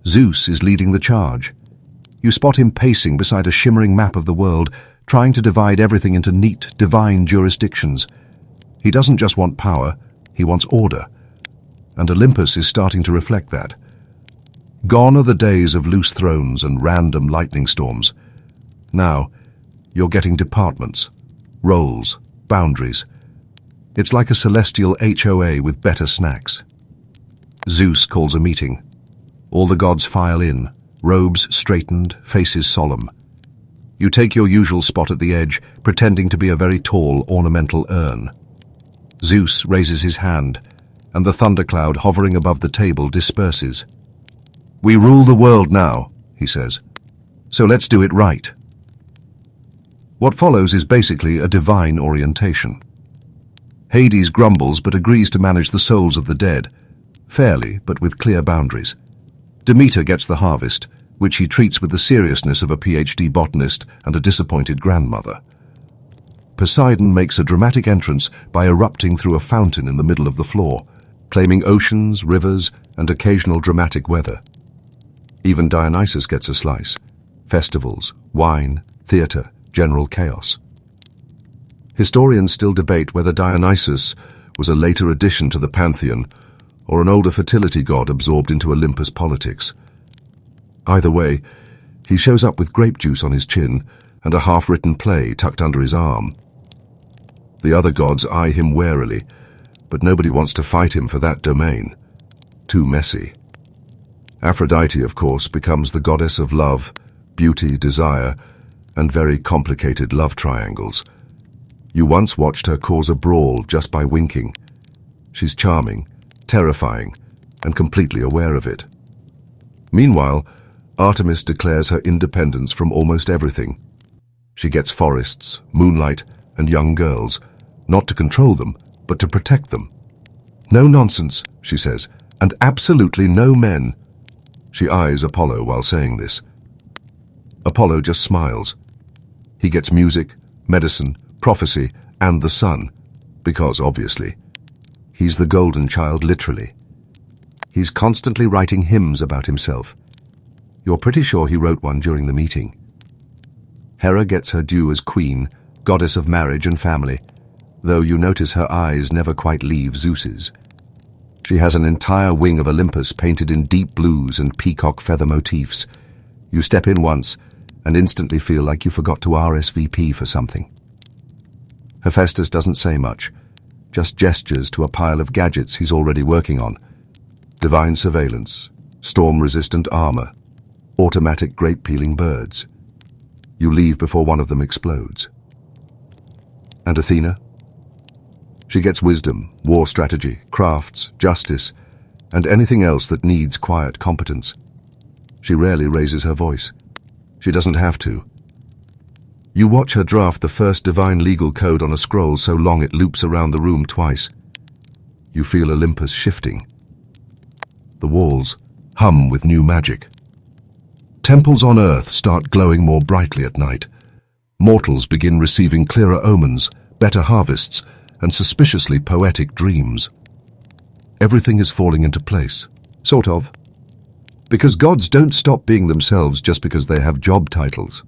Zeus is leading the charge. You spot him pacing beside a shimmering map of the world, trying to divide everything into neat, divine jurisdictions. He doesn't just want power, he wants order. And Olympus is starting to reflect that. Gone are the days of loose thrones and random lightning storms. Now, you're getting departments, roles, boundaries. It's like a celestial HOA with better snacks. Zeus calls a meeting. All the gods file in, robes straightened, faces solemn. You take your usual spot at the edge, pretending to be a very tall, ornamental urn. Zeus raises his hand, and the thundercloud hovering above the table disperses. "We rule the world now," he says. "So let's do it right." What follows is basically a divine orientation. Hades grumbles but agrees to manage the souls of the dead, fairly but with clear boundaries. Demeter gets the harvest, which he treats with the seriousness of a PhD botanist and a disappointed grandmother. Poseidon makes a dramatic entrance by erupting through a fountain in the middle of the floor, claiming oceans, rivers, and occasional dramatic weather. Even Dionysus gets a slice. Festivals, wine, theatre, general chaos. Historians still debate whether Dionysus was a later addition to the pantheon or an older fertility god absorbed into Olympus politics. Either way, he shows up with grape juice on his chin and a half-written play tucked under his arm. The other gods eye him warily, but nobody wants to fight him for that domain. Too messy. Aphrodite, of course, becomes the goddess of love, beauty, desire, and very complicated love triangles. You once watched her cause a brawl just by winking. She's charming, terrifying, and completely aware of it. Meanwhile, Artemis declares her independence from almost everything. She gets forests, moonlight, and young girls, not to control them, but to protect them. "No nonsense," she says, "and absolutely no men." She eyes Apollo while saying this. Apollo just smiles. He gets music, medicine, prophecy, and the sun, because, obviously, he's the golden child literally. He's constantly writing hymns about himself. You're pretty sure he wrote one during the meeting. Hera gets her due as queen, goddess of marriage and family, though you notice her eyes never quite leave Zeus's. She has an entire wing of Olympus painted in deep blues and peacock feather motifs. You step in once and instantly feel like you forgot to RSVP for something. Hephaestus doesn't say much, just gestures to a pile of gadgets he's already working on. Divine surveillance, storm-resistant armor, automatic grape-peeling birds. You leave before one of them explodes. And Athena? She gets wisdom, war strategy, crafts, justice, and anything else that needs quiet competence. She rarely raises her voice. She doesn't have to. You watch her draft the first divine legal code on a scroll so long it loops around the room twice. You feel Olympus shifting. The walls hum with new magic. Temples on earth start glowing more brightly at night. Mortals begin receiving clearer omens, better harvests, and suspiciously poetic dreams. Everything is falling into place. Sort of. Because gods don't stop being themselves just because they have job titles.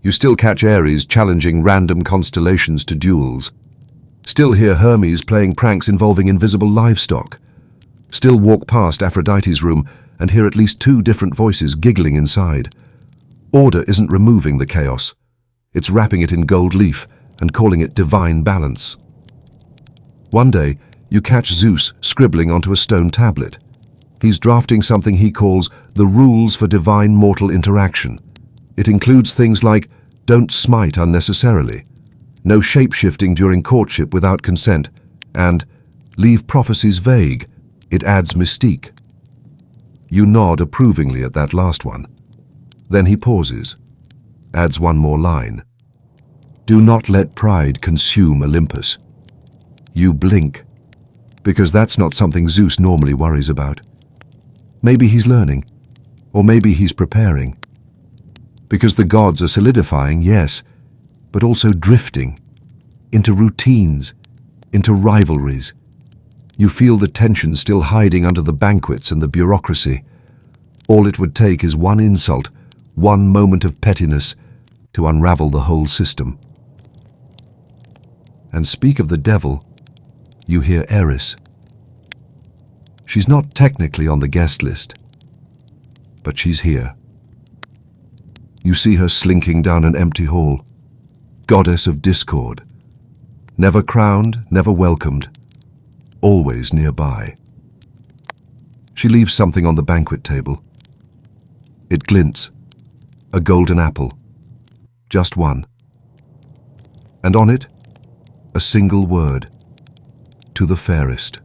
You still catch Ares challenging random constellations to duels. Still hear Hermes playing pranks involving invisible livestock. Still walk past Aphrodite's room and hear at least 2 different voices giggling inside. Order isn't removing the chaos. It's wrapping it in gold leaf and calling it divine balance. One day, you catch Zeus scribbling onto a stone tablet. He's drafting something he calls the rules for divine mortal interaction. It includes things like don't smite unnecessarily, no shape-shifting during courtship without consent, and leave prophecies vague. It adds mystique. You nod approvingly at that last one. Then he pauses, adds one more line. Do not let pride consume Olympus. You blink, because that's not something Zeus normally worries about. Maybe he's learning, or maybe he's preparing. Because the gods are solidifying, yes, but also drifting into routines, into rivalries. You feel the tension still hiding under the banquets and the bureaucracy. All it would take is one insult, one moment of pettiness to unravel the whole system. And speak of the devil, you hear Eris. She's not technically on the guest list, but she's here. You see her slinking down an empty hall, goddess of discord, never crowned, never welcomed, always nearby. She leaves something on the banquet table. It glints, a golden apple, just one. And on it, a single word, to the fairest.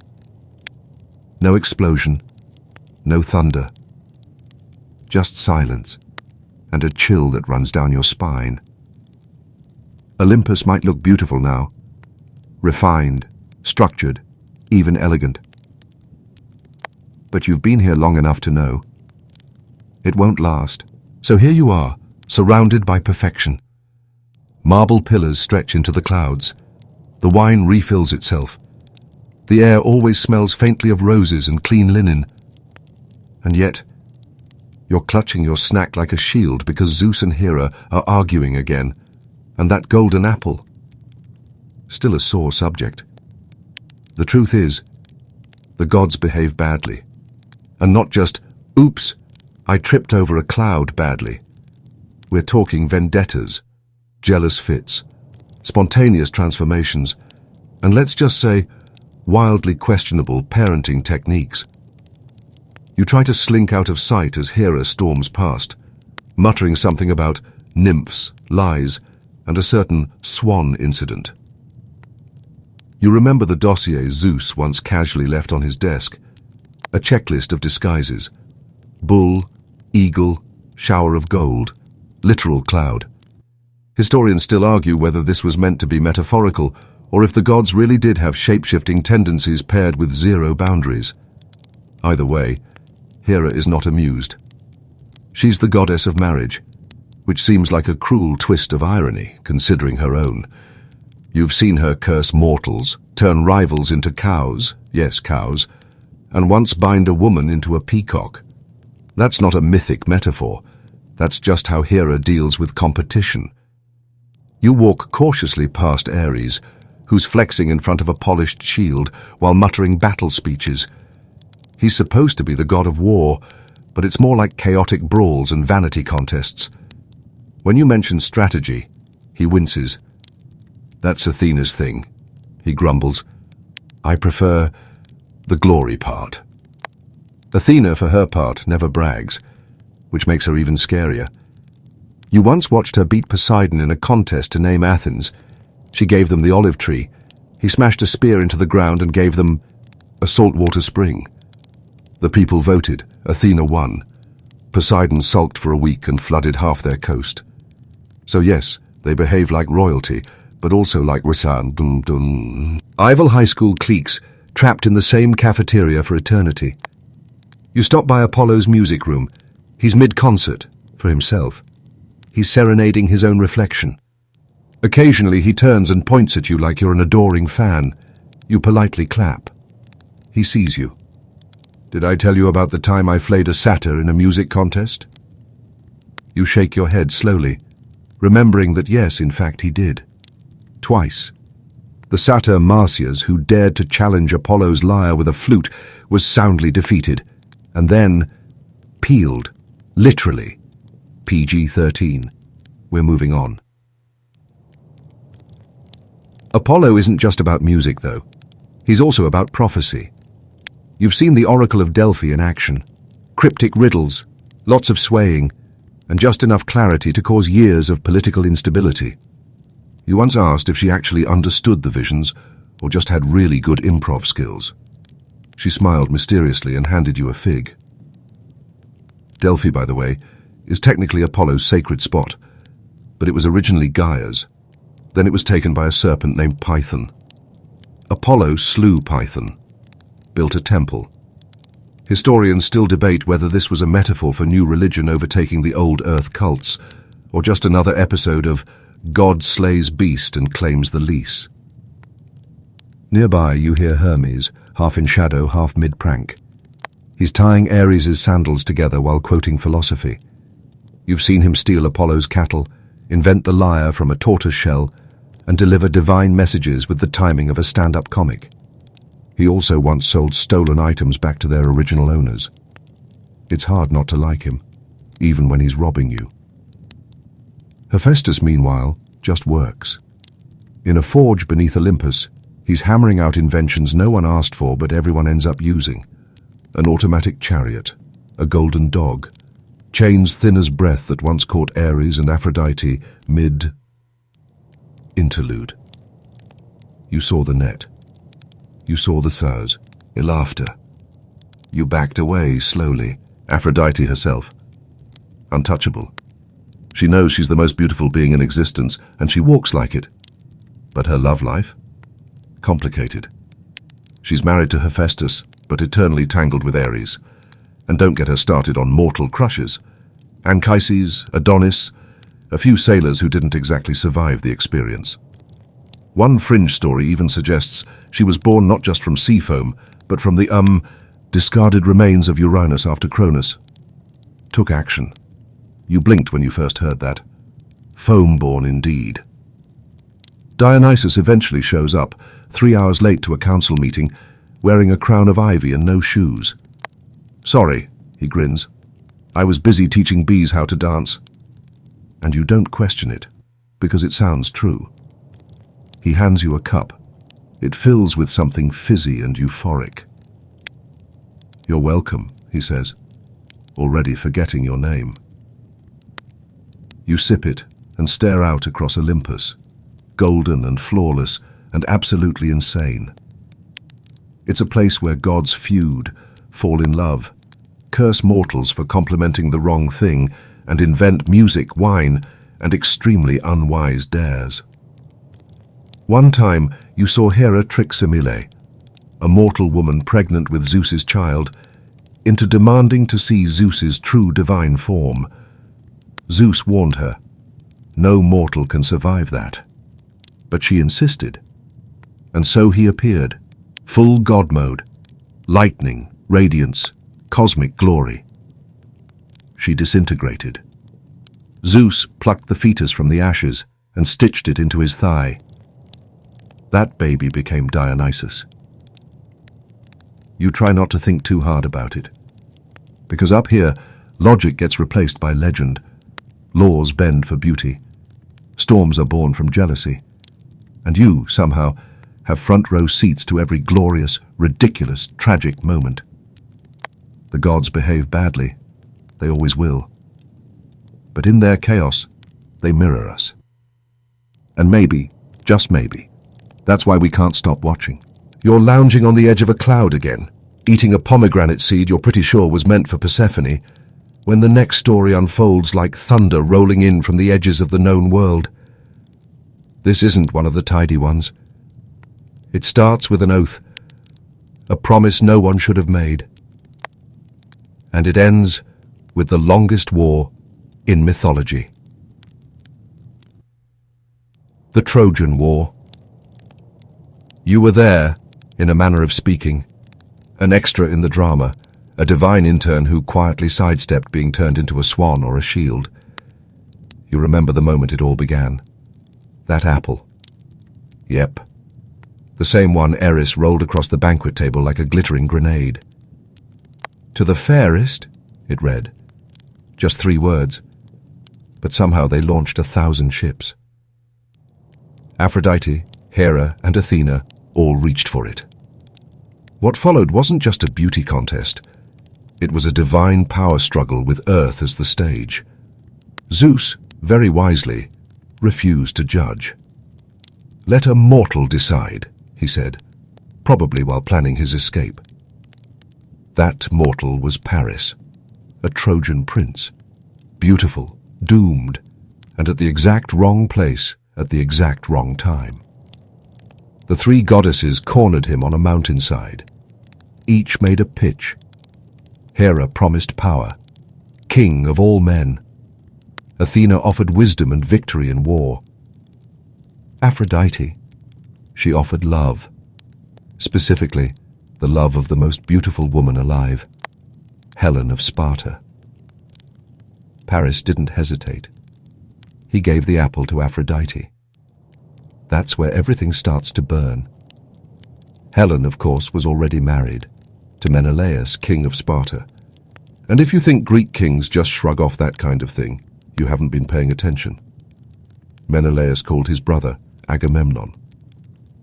No explosion, no thunder, just silence and a chill that runs down your spine. Olympus might look beautiful now, refined, structured, even elegant. But you've been here long enough to know it won't last. So here you are, surrounded by perfection. Marble pillars stretch into the clouds. The wine refills itself. The air always smells faintly of roses and clean linen. And yet, you're clutching your snack like a shield because Zeus and Hera are arguing again, and that golden apple. Still a sore subject. The truth is, the gods behave badly. And not just, oops, I tripped over a cloud badly. We're talking vendettas, jealous fits, spontaneous transformations, and let's just say, wildly questionable parenting techniques. You try to slink out of sight as Hera storms past, muttering something about nymphs, lies, and a certain swan incident. You remember the dossier Zeus once casually left on his desk, a checklist of disguises: bull, eagle, shower of gold, literal cloud. Historians still argue whether this was meant to be metaphorical, or if the gods really did have shape-shifting tendencies paired with zero boundaries. Either way, Hera is not amused. She's the goddess of marriage, which seems like a cruel twist of irony, considering her own. You've seen her curse mortals, turn rivals into cows, yes, cows, and once bind a woman into a peacock. That's not a mythic metaphor. That's just how Hera deals with competition. You walk cautiously past Ares, who's flexing in front of a polished shield while muttering battle speeches. He's supposed to be the god of war, but it's more like chaotic brawls and vanity contests. When you mention strategy, he winces. That's Athena's thing, he grumbles. I prefer the glory part. Athena, for her part, never brags, which makes her even scarier. You once watched her beat Poseidon in a contest to name Athens. She gave them the olive tree. He smashed a spear into the ground and gave them a saltwater spring. The people voted. Athena won. Poseidon sulked for a week and flooded half their coast. So yes, they behave like royalty, but also like Rasan dun dun. Rival high school cliques trapped in the same cafeteria for eternity. You stop by Apollo's music room. He's mid-concert, for himself. He's serenading his own reflection. Occasionally he turns and points at you like you're an adoring fan. You politely clap. He sees you. Did I tell you about the time I flayed a satyr in a music contest? You shake your head slowly, remembering that yes, in fact he did. Twice. The satyr Marsyas, who dared to challenge Apollo's lyre with a flute, was soundly defeated, and then peeled, literally. PG-13. We're moving on. Apollo isn't just about music, though. He's also about prophecy. You've seen the Oracle of Delphi in action. Cryptic riddles, lots of swaying, and just enough clarity to cause years of political instability. You once asked if she actually understood the visions or just had really good improv skills. She smiled mysteriously and handed you a fig. Delphi, by the way, is technically Apollo's sacred spot, but it was originally Gaia's. Then it was taken by a serpent named Python. Apollo slew Python, built a temple. Historians still debate whether this was a metaphor for new religion overtaking the old earth cults, or just another episode of God slays beast and claims the lease. Nearby you hear Hermes, half in shadow, half mid-prank. He's tying Ares' sandals together while quoting philosophy. You've seen him steal Apollo's cattle, invent the lyre from a tortoise shell, and deliver divine messages with the timing of a stand-up comic. He also once sold stolen items back to their original owners. It's hard not to like him, even when he's robbing you. Hephaestus, meanwhile, just works. In a forge beneath Olympus, he's hammering out inventions no one asked for but everyone ends up using. An automatic chariot, a golden dog, chains thin as breath that once caught Ares and Aphrodite mid-interlude. You saw the net. You saw the sows, laughter. You backed away slowly, Aphrodite herself. Untouchable. She knows she's the most beautiful being in existence, and she walks like it. But her love life? Complicated. She's married to Hephaestus, but eternally tangled with Ares. And don't get her started on mortal crushes. Anchises, Adonis, a few sailors who didn't exactly survive the experience. One fringe story even suggests she was born not just from sea foam, but from the discarded remains of Uranus after Cronus. Took action. You blinked when you first heard that. Foam-born indeed. Dionysus eventually shows up, 3 hours late to a council meeting, wearing a crown of ivy and no shoes. Sorry, he grins. I was busy teaching bees how to dance. And you don't question it, because it sounds true. He hands you a cup. It fills with something fizzy and euphoric. You're welcome, he says, already forgetting your name. You sip it and stare out across Olympus, golden and flawless and absolutely insane. It's a place where gods feud, fall in love, curse mortals for complimenting the wrong thing, and invent music, wine, and extremely unwise dares. One time you saw Hera trick Semele, a mortal woman pregnant with Zeus's child, into demanding to see Zeus's true divine form. Zeus warned her, no mortal can survive that. But she insisted. And so he appeared, full god mode, lightning, radiance, cosmic glory. She disintegrated. Zeus plucked the fetus from the ashes and stitched it into his thigh. That baby became Dionysus. You try not to think too hard about it. Because up here, logic gets replaced by legend. Laws bend for beauty. Storms are born from jealousy. And you, somehow, have front row seats to every glorious, ridiculous, tragic moment. The gods behave badly. They always will. but in their chaos, they mirror us. And maybe, just maybe, that's why we can't stop watching. You're lounging on the edge of a cloud again, eating a pomegranate seed you're pretty sure was meant for Persephone, when the next story unfolds like thunder rolling in from the edges of the known world. This isn't one of the tidy ones. It starts with an oath, a promise no one should have made. And it ends with the longest war in mythology. The Trojan War. You were there, in a manner of speaking, an extra in the drama, a divine intern who quietly sidestepped being turned into a swan or a shield. You remember the moment it all began. That apple. Yep. The same one Eris rolled across the banquet table like a glittering grenade. To the fairest, it read. Just 3 words. But somehow they launched 1,000 ships. Aphrodite, Hera, and Athena all reached for it. What followed wasn't just a beauty contest. It was a divine power struggle with Earth as the stage. Zeus, very wisely, refused to judge. Let a mortal decide, he said, probably while planning his escape. That mortal was Paris, a Trojan prince, beautiful, doomed, and at the exact wrong place at the exact wrong time. The 3 goddesses cornered him on a mountainside. Each made a pitch. Hera promised power, king of all men. Athena offered wisdom and victory in war. Aphrodite, she offered love, specifically the love of the most beautiful woman alive, Helen of Sparta. Paris didn't hesitate. He gave the apple to Aphrodite. That's where everything starts to burn. Helen, of course, was already married to Menelaus, king of Sparta. And if you think Greek kings just shrug off that kind of thing, you haven't been paying attention. Menelaus called his brother Agamemnon.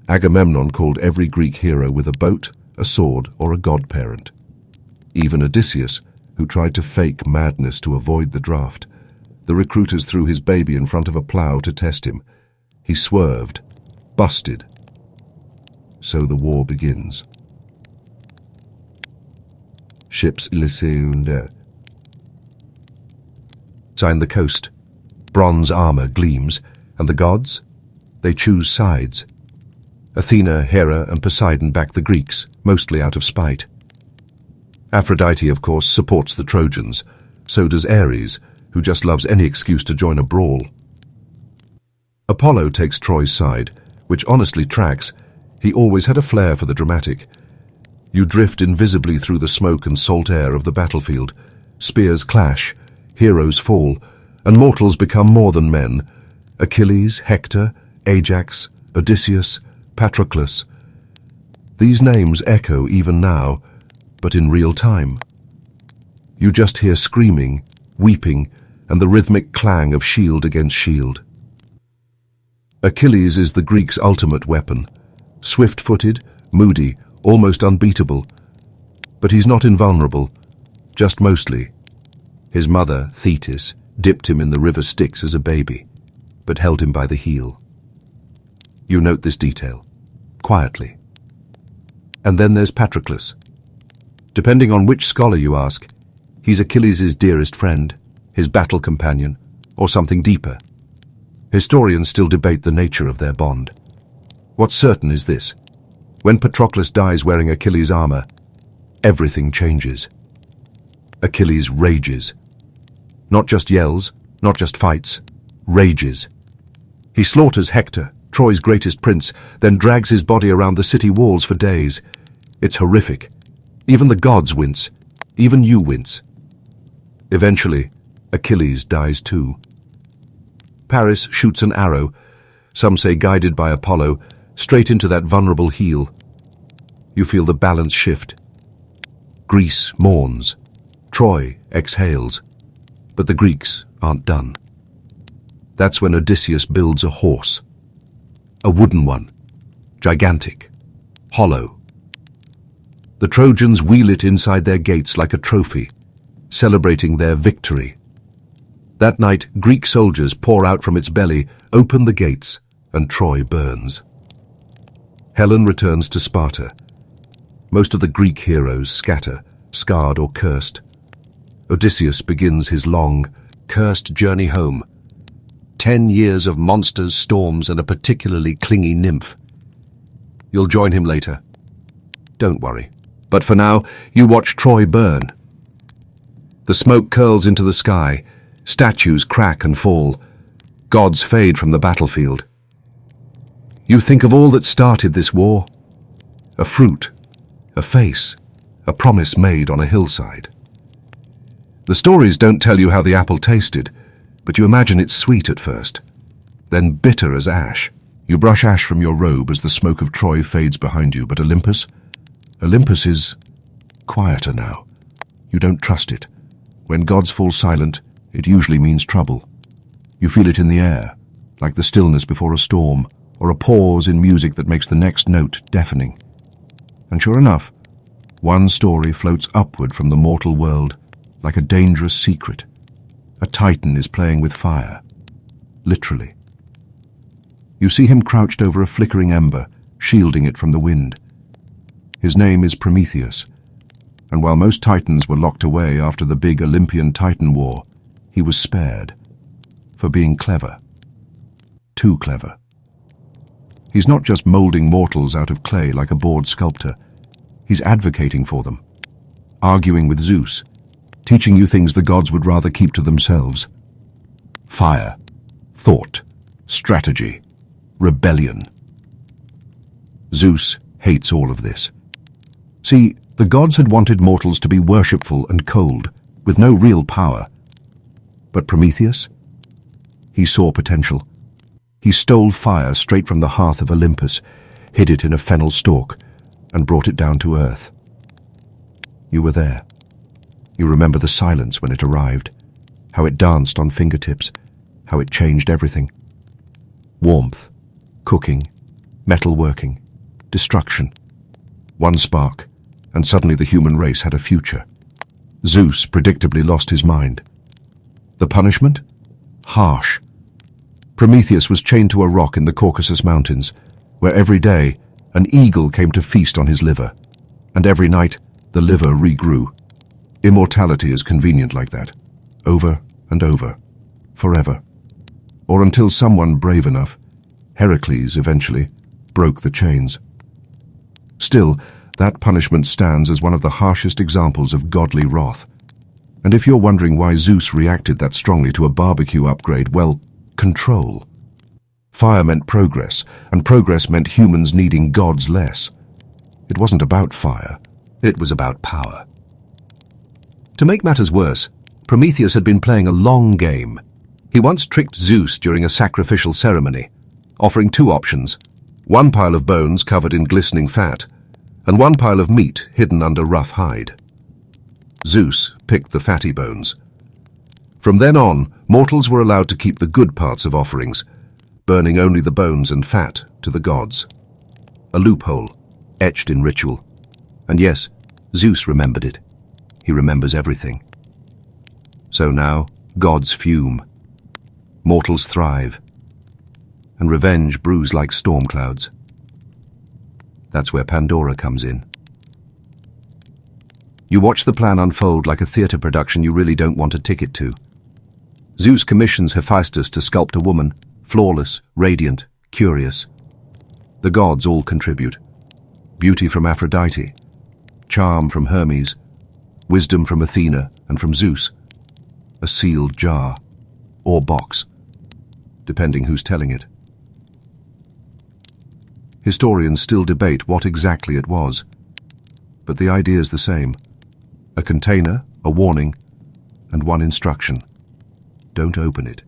Agamemnon called every Greek hero with a boat, a sword, or a godparent. Even Odysseus, who tried to fake madness to avoid the draft. The recruiters threw his baby in front of a plough to test him. He swerved, busted. So the war begins. Ships Lysaeunde sign the coast. Bronze armor gleams, and the gods? They choose sides. Athena, Hera, and Poseidon back the Greeks, mostly out of spite. Aphrodite, of course, supports the Trojans. So does Ares, who just loves any excuse to join a brawl. Apollo takes Troy's side, which honestly tracks. He always had a flair for the dramatic. You drift invisibly through the smoke and salt air of the battlefield. Spears clash, heroes fall, and mortals become more than men. Achilles, Hector, Ajax, Odysseus, Patroclus. These names echo even now, but in real time. You just hear screaming, weeping, and the rhythmic clang of shield against shield. Achilles is the Greeks' ultimate weapon. Swift-footed, moody, almost unbeatable. But he's not invulnerable, just mostly. His mother, Thetis, dipped him in the river Styx as a baby, but held him by the heel. You note this detail, quietly. And then there's Patroclus. Depending on which scholar you ask, he's Achilles' dearest friend, his battle companion, or something deeper. Historians still debate the nature of their bond. What's certain is this. When Patroclus dies wearing Achilles' armor, everything changes. Achilles rages. Not just yells, not just fights, rages. He slaughters Hector, Troy's greatest prince, then drags his body around the city walls for days. It's horrific. Even the gods wince. Even you wince. Eventually, Achilles dies too. Paris shoots an arrow, some say guided by Apollo, straight into that vulnerable heel. You feel the balance shift. Greece mourns. Troy exhales. But the Greeks aren't done. That's when Odysseus builds a horse. A wooden one. Gigantic. Hollow. The Trojans wheel it inside their gates like a trophy, celebrating their victory. That night, Greek soldiers pour out from its belly, open the gates, and Troy burns. Helen returns to Sparta. Most of the Greek heroes scatter, scarred or cursed. Odysseus begins his long, cursed journey home. 10 years of monsters, storms, and a particularly clingy nymph. You'll join him later. Don't worry. But for now, you watch Troy burn. The smoke curls into the sky, statues crack and fall, gods fade from the battlefield. You think of all that started this war. A fruit, a face, a promise made on a hillside. The stories don't tell you how the apple tasted, but you imagine it's sweet at first, then bitter as ash. You brush ash from your robe as the smoke of Troy fades behind you, but Olympus is quieter now. You don't trust it. When gods fall silent, it usually means trouble. You feel it in the air, like the stillness before a storm, or a pause in music that makes the next note deafening. And sure enough, one story floats upward from the mortal world, like a dangerous secret. A titan is playing with fire, literally. You see him crouched over a flickering ember, shielding it from the wind. His name is Prometheus, and while most titans were locked away after the big Olympian Titan War, he was spared for being clever. Too clever. He's not just molding mortals out of clay like a bored sculptor. He's advocating for them, arguing with Zeus, teaching you things the gods would rather keep to themselves. Fire, thought, strategy, rebellion. Zeus hates all of this. See, the gods had wanted mortals to be worshipful and cold, with no real power. But Prometheus? He saw potential. He stole fire straight from the hearth of Olympus, hid it in a fennel stalk, and brought it down to earth. You were there. You remember the silence when it arrived, how it danced on fingertips, how it changed everything. Warmth, cooking, metalworking, destruction. One spark, and suddenly the human race had a future. Zeus predictably lost his mind. The punishment? Harsh. Prometheus was chained to a rock in the Caucasus Mountains, where every day an eagle came to feast on his liver, and every night the liver regrew. Immortality is convenient like that, over and over, forever. Or until someone brave enough, Heracles eventually, broke the chains. Still, that punishment stands as one of the harshest examples of godly wrath. And if you're wondering why Zeus reacted that strongly to a barbecue upgrade, well, control. Fire meant progress, and progress meant humans needing gods less. It wasn't about fire, it was about power. To make matters worse, Prometheus had been playing a long game. He once tricked Zeus during a sacrificial ceremony, offering two options: one pile of bones covered in glistening fat, and one pile of meat hidden under rough hide. Zeus picked the fatty bones. From then on, mortals were allowed to keep the good parts of offerings, burning only the bones and fat to the gods. A loophole, etched in ritual. And yes, Zeus remembered it. He remembers everything. So now, gods fume. Mortals thrive. And revenge brews like storm clouds. That's where Pandora comes in. You watch the plan unfold like a theatre production you really don't want a ticket to. Zeus commissions Hephaestus to sculpt a woman, flawless, radiant, curious. The gods all contribute. Beauty from Aphrodite, charm from Hermes, wisdom from Athena and from Zeus. A sealed jar, or box, depending who's telling it. Historians still debate what exactly it was, but the idea's the same. A container, a warning, and one instruction. Don't open it.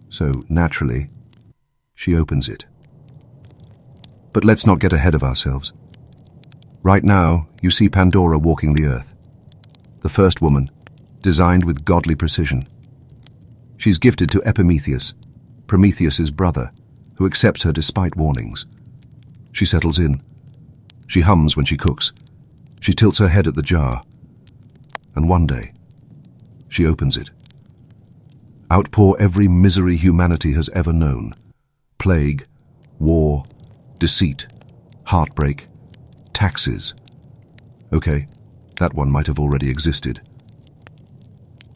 So, naturally, she opens it. But let's not get ahead of ourselves. Right now, you see Pandora walking the earth. The first woman, designed with godly precision. She's gifted to Epimetheus, Prometheus's brother, who accepts her despite warnings. She settles in. She hums when she cooks. She tilts her head at the jar. And one day, she opens it. outpour every misery humanity has ever known. Plague, war, deceit, heartbreak, taxes. Okay, that one might have already existed.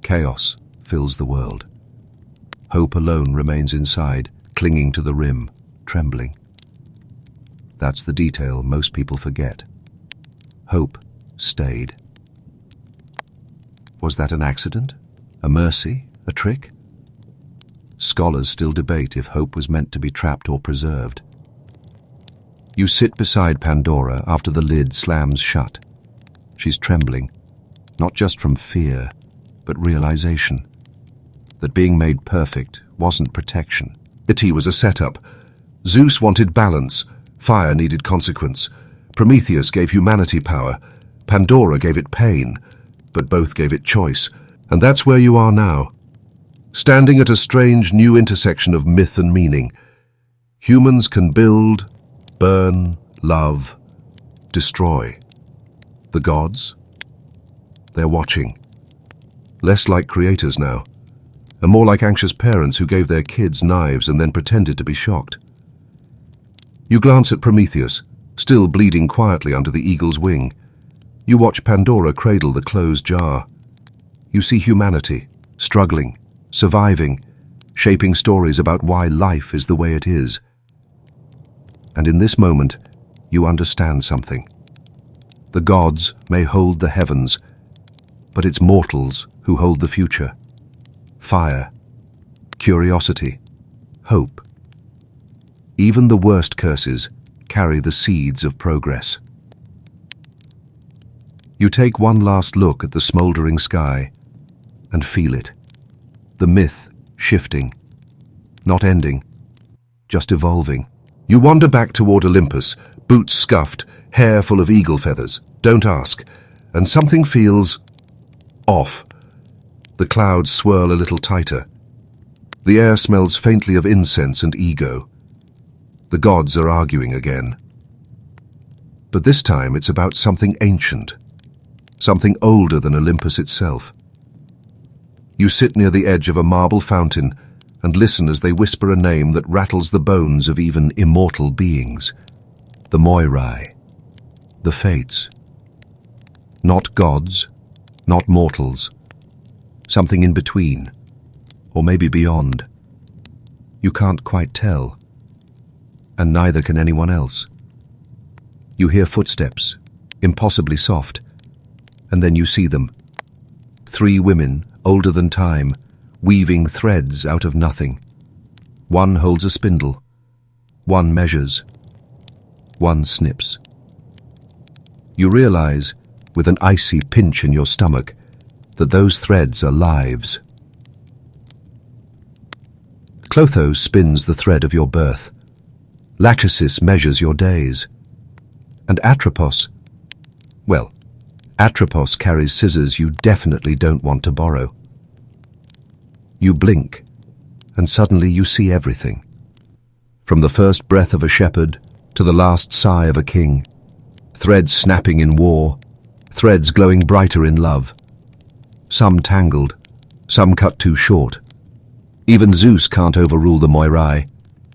Chaos fills the world. Hope alone remains inside, clinging to the rim, trembling. That's the detail most people forget. Hope stayed. Was that an accident? A mercy? A trick? Scholars still debate if hope was meant to be trapped or preserved. You sit beside Pandora after the lid slams shut. She's trembling, not just from fear, but realization that being made perfect wasn't protection. It was a setup. Zeus wanted balance, fire needed consequence. Prometheus gave humanity power, Pandora gave it pain, but both gave it choice. And that's where you are now, standing at a strange new intersection of myth and meaning. Humans can build, burn, love, destroy. The gods? They're watching. Less like creators now, and more like anxious parents who gave their kids knives and then pretended to be shocked. You glance at Prometheus, still bleeding quietly under the eagle's wing. You watch Pandora cradle the closed jar. You see humanity, struggling, surviving, shaping stories about why life is the way it is. And in this moment, you understand something. The gods may hold the heavens, but it's mortals who hold the future. Fire, curiosity, hope. Even the worst curses carry the seeds of progress. You take one last look at the smoldering sky and feel it. The myth shifting, not ending, just evolving. You wander back toward Olympus, boots scuffed, hair full of eagle feathers. Don't ask. And something feels off. The clouds swirl a little tighter. The air smells faintly of incense and ego. The gods are arguing again. But this time it's about something ancient, something older than Olympus itself. You sit near the edge of a marble fountain and listen as they whisper a name that rattles the bones of even immortal beings. The Moirai, the Fates. Not gods, not mortals. Something in between, or maybe beyond. You can't quite tell, and neither can anyone else. You hear footsteps, impossibly soft, and then you see them. 3 women, older than time, weaving threads out of nothing. One holds a spindle, one measures, one snips. You realize, with an icy pinch in your stomach, that those threads are lives. Clotho spins the thread of your birth. Lachesis measures your days. And Atropos, well, Atropos carries scissors you definitely don't want to borrow. You blink, and suddenly you see everything. From the first breath of a shepherd to the last sigh of a king. Threads snapping in war, threads glowing brighter in love. Some tangled, some cut too short. Even Zeus can't overrule the Moirai.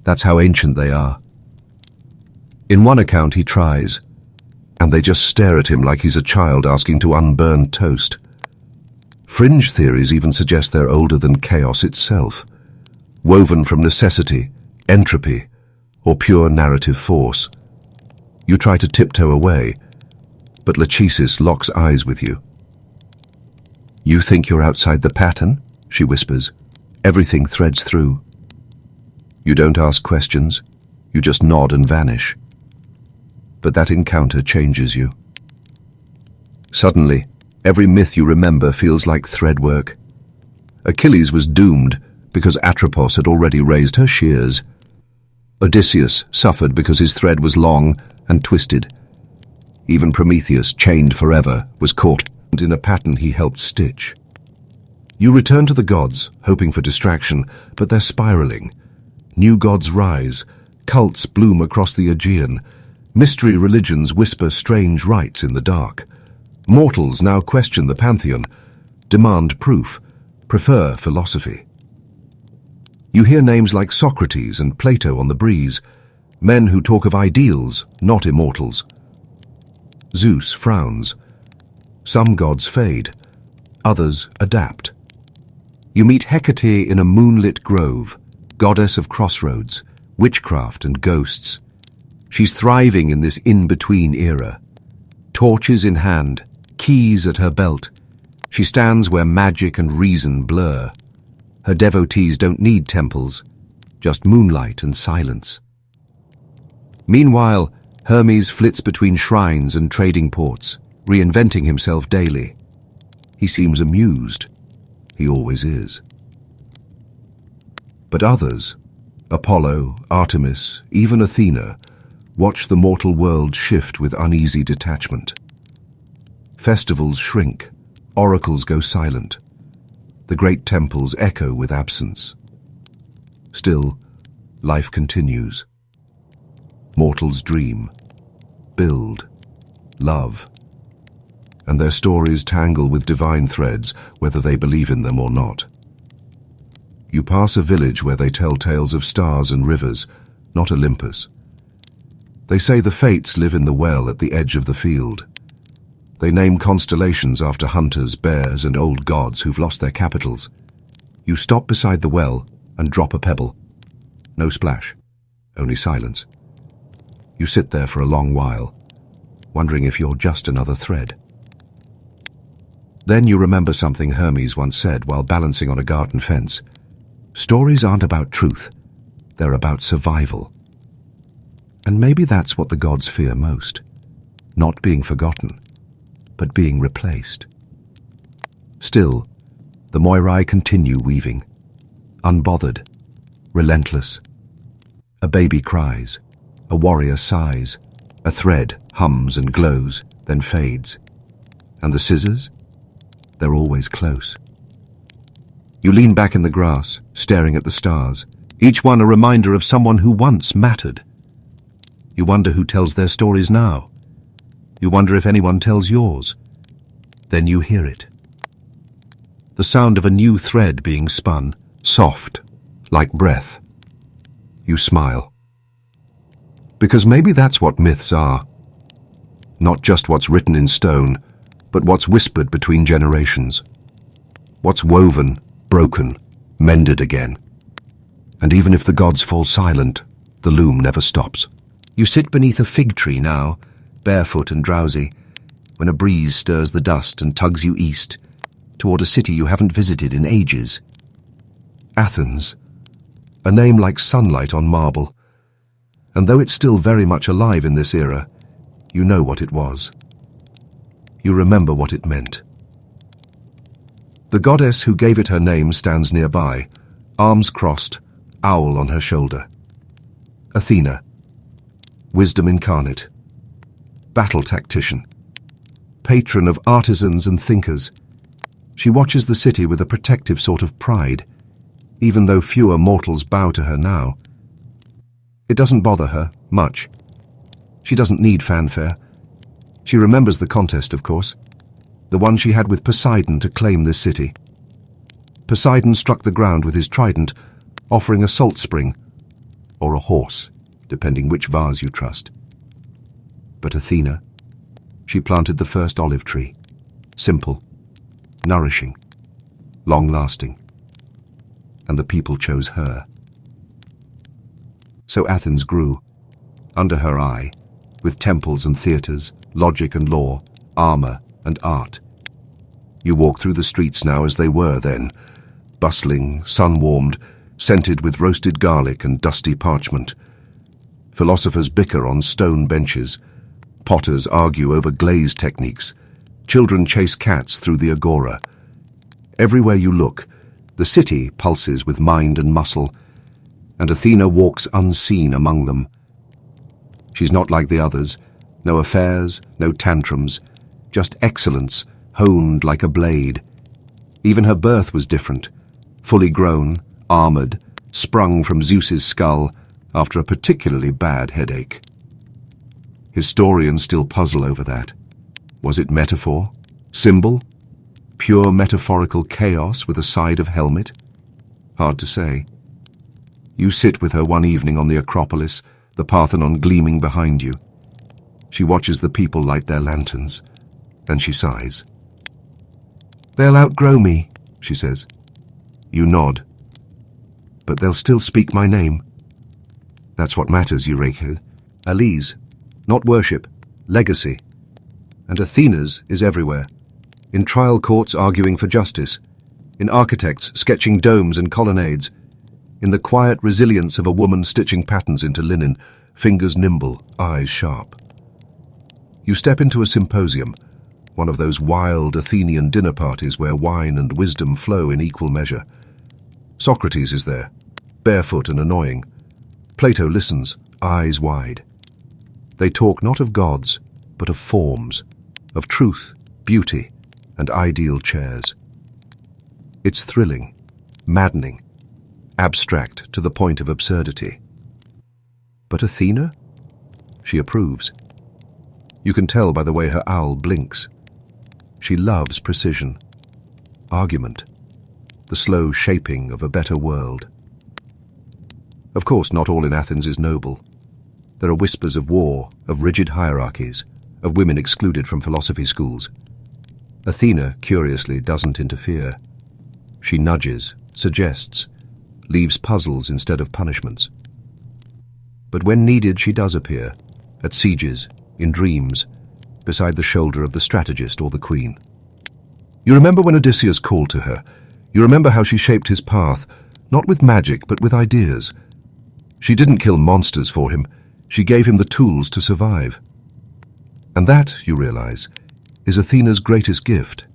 That's how ancient they are. In one account he tries, and they just stare at him like he's a child asking to unburn toast. Fringe theories even suggest they're older than chaos itself, woven from necessity, entropy, or pure narrative force. You try to tiptoe away, but Lachesis locks eyes with you. You think you're outside the pattern? She whispers. Everything threads through. You don't ask questions, you just nod and vanish. But that encounter changes you. Suddenly, every myth you remember feels like threadwork. Achilles was doomed because Atropos had already raised her shears. Odysseus suffered because his thread was long and twisted. Even Prometheus, chained forever, was caught in a pattern he helped stitch. You return to the gods, hoping for distraction, but they're spiraling. New gods rise, cults bloom across the Aegean, mystery religions whisper strange rites in the dark. Mortals now question the pantheon, demand proof, prefer philosophy. You hear names like Socrates and Plato on the breeze, men who talk of ideals, not immortals. Zeus frowns. Some gods fade, others adapt. You meet Hecate in a moonlit grove, goddess of crossroads, witchcraft and ghosts. She's thriving in this in-between era. Torches in hand, keys at her belt, she stands where magic and reason blur. Her devotees don't need temples, just moonlight and silence. Meanwhile, Hermes flits between shrines and trading ports, reinventing himself daily. He seems amused. He always is. But others, Apollo, Artemis, even Athena, watch the mortal world shift with uneasy detachment. Festivals shrink, oracles go silent. The great temples echo with absence. Still, life continues. Mortals dream, build, love, and their stories tangle with divine threads, whether they believe in them or not. You pass a village where they tell tales of stars and rivers, not Olympus. They say the fates live in the well at the edge of the field. They name constellations after hunters, bears, and old gods who've lost their capitals. You stop beside the well and drop a pebble. No splash, only silence. You sit there for a long while, wondering if you're just another thread. Then you remember something Hermes once said while balancing on a garden fence. Stories aren't about truth, they're about survival. And maybe that's what the gods fear most. Not being forgotten, but being replaced. Still, the Moirai continue weaving. Unbothered, relentless. A baby cries, a warrior sighs, a thread hums and glows, then fades. And the scissors? They're always close. You lean back in the grass, staring at the stars, each one a reminder of someone who once mattered. You wonder who tells their stories now. You wonder if anyone tells yours. Then you hear it. The sound of a new thread being spun, soft, like breath. You smile. Because maybe that's what myths are. Not just what's written in stone, but what's whispered between generations. What's woven, broken, mended again. And even if the gods fall silent, the loom never stops. You sit beneath a fig tree now, barefoot and drowsy, when a breeze stirs the dust and tugs you east, toward a city you haven't visited in ages. Athens, a name like sunlight on marble. And though it's still very much alive in this era, you know what it was. You remember what it meant. The goddess who gave it her name stands nearby, arms crossed, owl on her shoulder. Athena, wisdom incarnate, battle tactician, patron of artisans and thinkers. She watches the city with a protective sort of pride, even though fewer mortals bow to her now. It doesn't bother her, much. She doesn't need fanfare. She remembers the contest, of course, the one she had with Poseidon to claim this city. Poseidon struck the ground with his trident, offering a salt spring, or a horse, depending which vase you trust. But Athena, she planted the first olive tree, simple, nourishing, long-lasting, and the people chose her. So Athens grew, under her eye, with temples and theatres, logic and law, armour and art. You walk through the streets now as they were then, bustling, sun-warmed, scented with roasted garlic and dusty parchment. Philosophers bicker on stone benches. Potters argue over glaze techniques. Children chase cats through the agora. Everywhere you look, the city pulses with mind and muscle, and Athena walks unseen among them. She's not like the others. No affairs, no tantrums, just excellence, honed like a blade. Even her birth was different, fully grown, armoured, sprung from Zeus's skull after a particularly bad headache. Historians still puzzle over that. Was it metaphor? Symbol? Pure metaphorical chaos with a side of helmet? Hard to say. You sit with her one evening on the Acropolis, the Parthenon gleaming behind you. She watches the people light their lanterns, and she sighs. "They'll outgrow me," she says. You nod. "But they'll still speak my name." That's what matters, Eureka. Ali's, not worship, legacy. And Athena's is everywhere. In trial courts arguing for justice, in architects sketching domes and colonnades, in the quiet resilience of a woman stitching patterns into linen, fingers nimble, eyes sharp. You step into a symposium, one of those wild Athenian dinner parties where wine and wisdom flow in equal measure. Socrates is there, barefoot and annoying. Plato listens, eyes wide. They talk not of gods, but of forms, of truth, beauty, and ideal chairs. It's thrilling, maddening, abstract to the point of absurdity. But Athena? She approves. You can tell by the way her owl blinks. She loves precision, argument, the slow shaping of a better world. Of course, not all in Athens is noble. There are whispers of war, of rigid hierarchies, of women excluded from philosophy schools. Athena, curiously, doesn't interfere. She nudges, suggests, leaves puzzles instead of punishments. But when needed, she does appear, at sieges, in dreams, beside the shoulder of the strategist or the queen. You remember when Odysseus called to her. You remember how she shaped his path, not with magic, but with ideas. She didn't kill monsters for him. She gave him the tools to survive. And that, you realize, is Athena's greatest gift.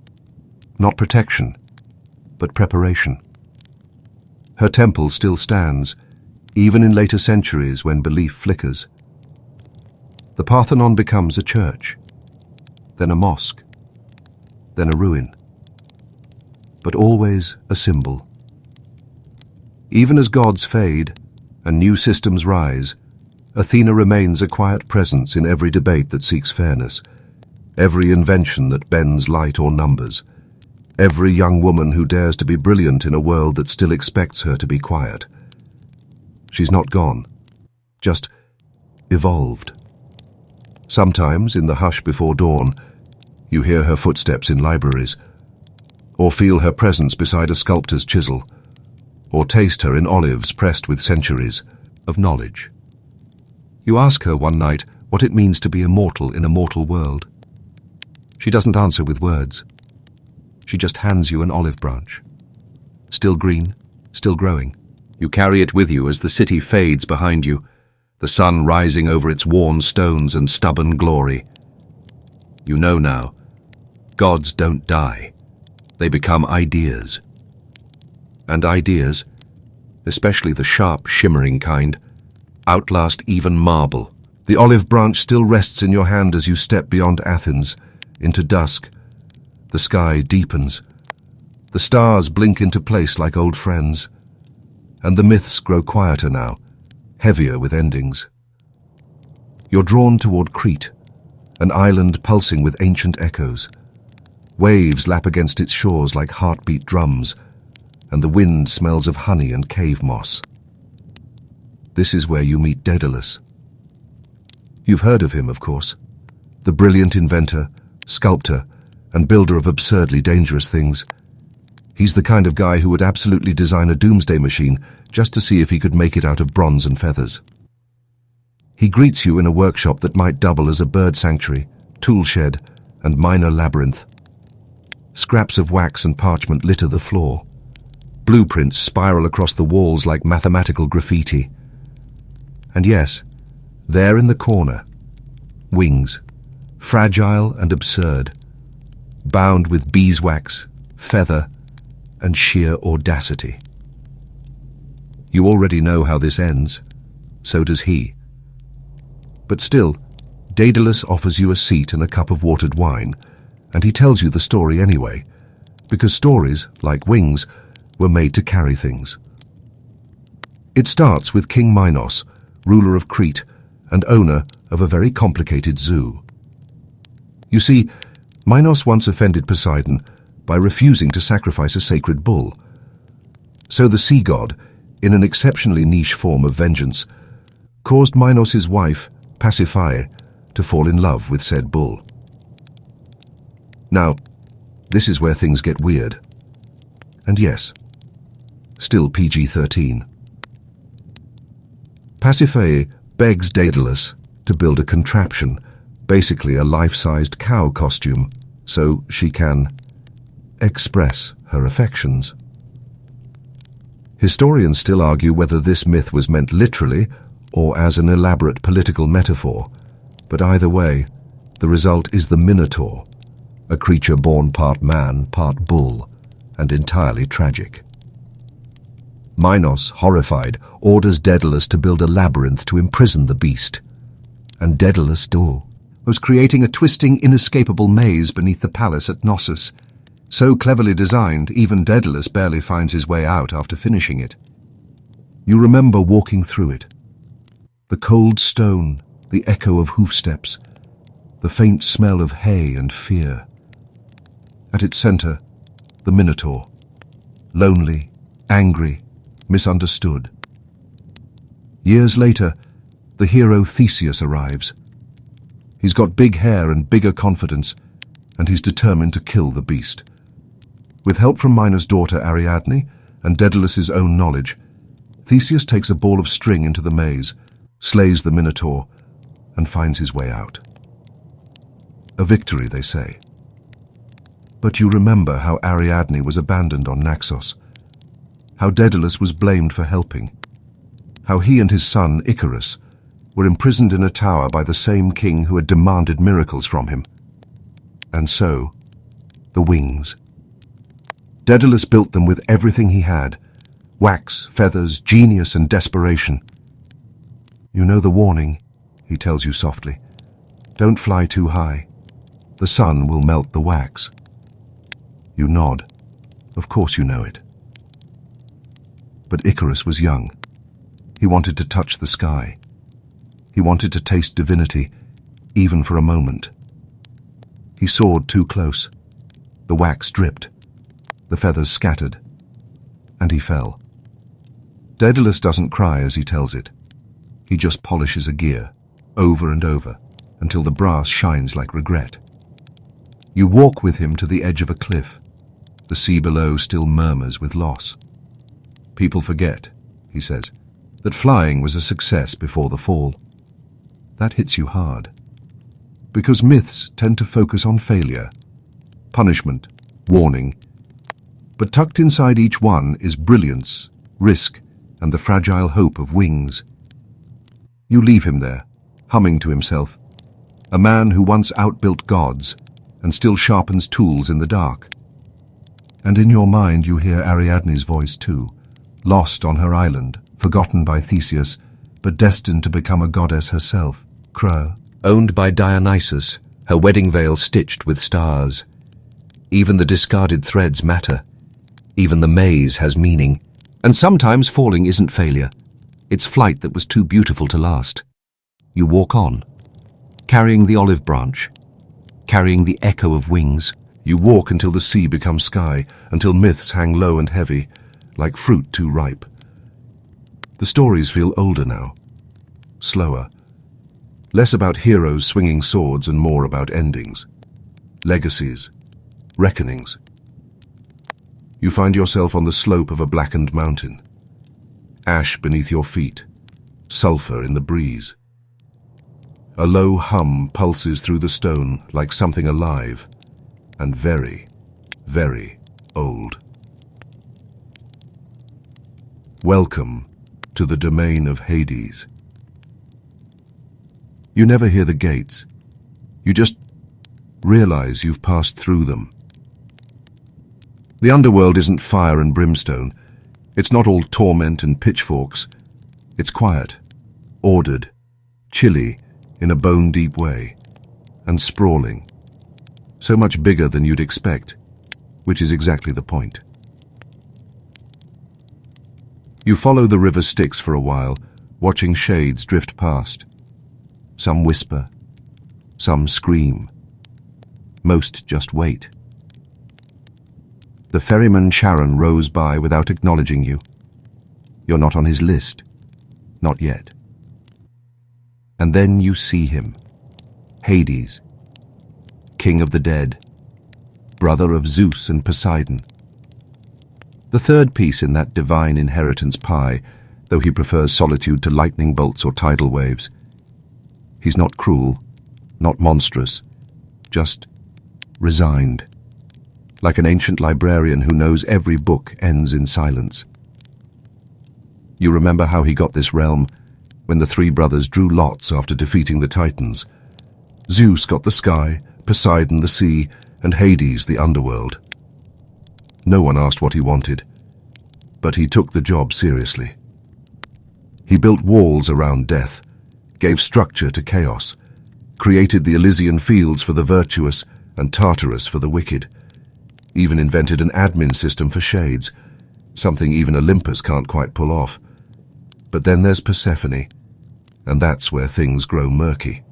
Not protection, but preparation. Her temple still stands, even in later centuries when belief flickers. The Parthenon becomes a church, then a mosque, then a ruin, but always a symbol. Even as gods fade and new systems rise, Athena remains a quiet presence in every debate that seeks fairness, every invention that bends light or numbers, every young woman who dares to be brilliant in a world that still expects her to be quiet. She's not gone, just evolved. Sometimes, in the hush before dawn, you hear her footsteps in libraries, or feel her presence beside a sculptor's chisel, or taste her in olives pressed with centuries of knowledge. You ask her one night what it means to be immortal in a mortal world. She doesn't answer with words. She just hands you an olive branch. Still green, still growing. You carry it with you as the city fades behind you, the sun rising over its worn stones and stubborn glory. You know now, gods don't die. They become ideas. And ideas, especially the sharp, shimmering kind, outlast even marble. The olive branch still rests in your hand as you step beyond Athens, into dusk. The sky deepens. The stars blink into place like old friends. And the myths grow quieter now, heavier with endings. You're drawn toward Crete, an island pulsing with ancient echoes. Waves lap against its shores like heartbeat drums, and the wind smells of honey and cave moss. This is where you meet Daedalus. You've heard of him, of course. The brilliant inventor, sculptor, and builder of absurdly dangerous things. He's the kind of guy who would absolutely design a doomsday machine just to see if he could make it out of bronze and feathers. He greets you in a workshop that might double as a bird sanctuary, tool shed, and minor labyrinth. Scraps of wax and parchment litter the floor. Blueprints spiral across the walls like mathematical graffiti. And yes, there in the corner, wings, fragile and absurd, bound with beeswax, feather, and sheer audacity. You already know how this ends. So does he. But still, Daedalus offers you a seat and a cup of watered wine, and he tells you the story anyway, because stories, like wings, were made to carry things. It starts with King Minos, ruler of Crete and owner of a very complicated zoo. You see, Minos once offended Poseidon by refusing to sacrifice a sacred bull. So the sea god, in an exceptionally niche form of vengeance, caused Minos' wife, Pasiphae, to fall in love with said bull. Now, this is where things get weird. And yes, still PG-13. Pasiphae begs Daedalus to build a contraption, basically a life-sized cow costume, so she can express her affections. Historians still argue whether this myth was meant literally or as an elaborate political metaphor, but either way, the result is the Minotaur, a creature born part man, part bull, and entirely tragic. Minos, horrified, orders Daedalus to build a labyrinth to imprison the beast. And Daedalus was creating a twisting, inescapable maze beneath the palace at Knossos, so cleverly designed, even Daedalus barely finds his way out after finishing it. You remember walking through it. The cold stone, the echo of hoofsteps, the faint smell of hay and fear. At its center, the Minotaur, lonely, angry, misunderstood. Years later, the hero Theseus arrives. He's got big hair and bigger confidence, and he's determined to kill the beast. With help from Minos' daughter Ariadne and Daedalus' own knowledge, Theseus takes a ball of string into the maze, slays the Minotaur, and finds his way out. A victory, they say. But you remember how Ariadne was abandoned on Naxos, how Daedalus was blamed for helping, how he and his son Icarus were imprisoned in a tower by the same king who had demanded miracles from him. And so, the wings. Daedalus built them with everything he had: wax, feathers, genius, and desperation. You know the warning, he tells you softly. Don't fly too high. The sun will melt the wax. You nod. Of course you know it. But Icarus was young. He wanted to touch the sky. He wanted to taste divinity, even for a moment. He soared too close. The wax dripped. The feathers scattered. And he fell. Daedalus doesn't cry as he tells it. He just polishes a gear, over and over, until the brass shines like regret. You walk with him to the edge of a cliff. The sea below still murmurs with loss. People forget, he says, that flying was a success before the fall. That hits you hard. Because myths tend to focus on failure, punishment, warning. But tucked inside each one is brilliance, risk, and the fragile hope of wings. You leave him there, humming to himself, a man who once outbuilt gods and still sharpens tools in the dark. And in your mind you hear Ariadne's voice too, lost on her island, forgotten by Theseus, but destined to become a goddess herself, owned by Dionysus, her wedding veil stitched with stars. Even the discarded threads matter. Even the maze has meaning. And sometimes falling isn't failure. It's flight that was too beautiful to last. You walk on, carrying the olive branch, carrying the echo of wings. You walk until the sea becomes sky, until myths hang low and heavy, like fruit too ripe. The stories feel older now, slower, less about heroes swinging swords and more about endings, legacies, reckonings. You find yourself on the slope of a blackened mountain, ash beneath your feet, sulfur in the breeze. A low hum pulses through the stone like something alive, and very, very old. Welcome to the domain of Hades. You never hear the gates. You just realize you've passed through them. The underworld isn't fire and brimstone. It's not all torment and pitchforks. It's quiet, ordered, chilly in a bone-deep way, and sprawling. So much bigger than you'd expect, which is exactly the point. You follow the river Styx for a while, watching shades drift past. Some whisper, some scream. Most just wait. The ferryman Charon rows by without acknowledging you. You're not on his list. Not yet. And then you see him. Hades, king of the dead, brother of Zeus and Poseidon. The third piece in that divine inheritance pie, though he prefers solitude to lightning bolts or tidal waves. He's not cruel, not monstrous, just resigned, like an ancient librarian who knows every book ends in silence. You remember how he got this realm, when the three brothers drew lots after defeating the Titans. Zeus got the sky, Poseidon the sea, and Hades the underworld. No one asked what he wanted, but he took the job seriously. He built walls around death, gave structure to chaos, created the Elysian fields for the virtuous and Tartarus for the wicked, even invented an admin system for shades, something even Olympus can't quite pull off. But then there's Persephone, and that's where things grow murky.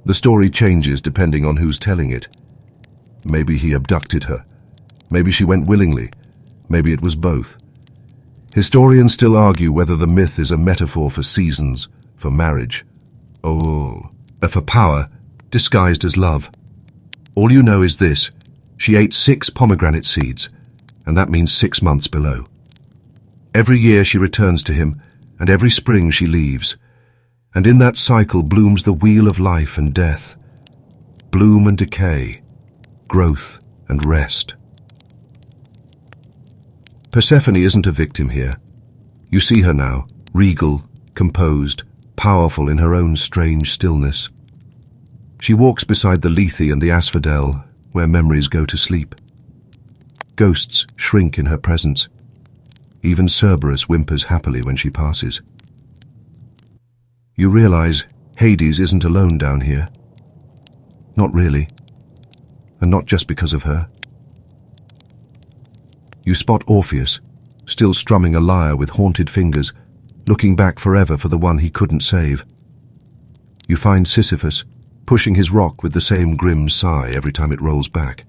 The story changes depending on who's telling it. Maybe he abducted her. Maybe she went willingly. Maybe it was both. Historians still argue whether the myth is a metaphor for seasons, for marriage, or for power disguised as love. All you know is this: she ate 6 pomegranate seeds, and that means 6 months below. Every year she returns to him, and every spring she leaves. And in that cycle blooms the wheel of life and death, bloom and decay, growth and rest. Persephone isn't a victim here. You see her now, regal, composed, powerful in her own strange stillness. She walks beside the Lethe and the asphodel, where memories go to sleep. Ghosts shrink in her presence. Even Cerberus whimpers happily when she passes. You realize Hades isn't alone down here. Not really. And not just because of her. You spot Orpheus, still strumming a lyre with haunted fingers, looking back forever for the one he couldn't save. You find Sisyphus, pushing his rock with the same grim sigh every time it rolls back.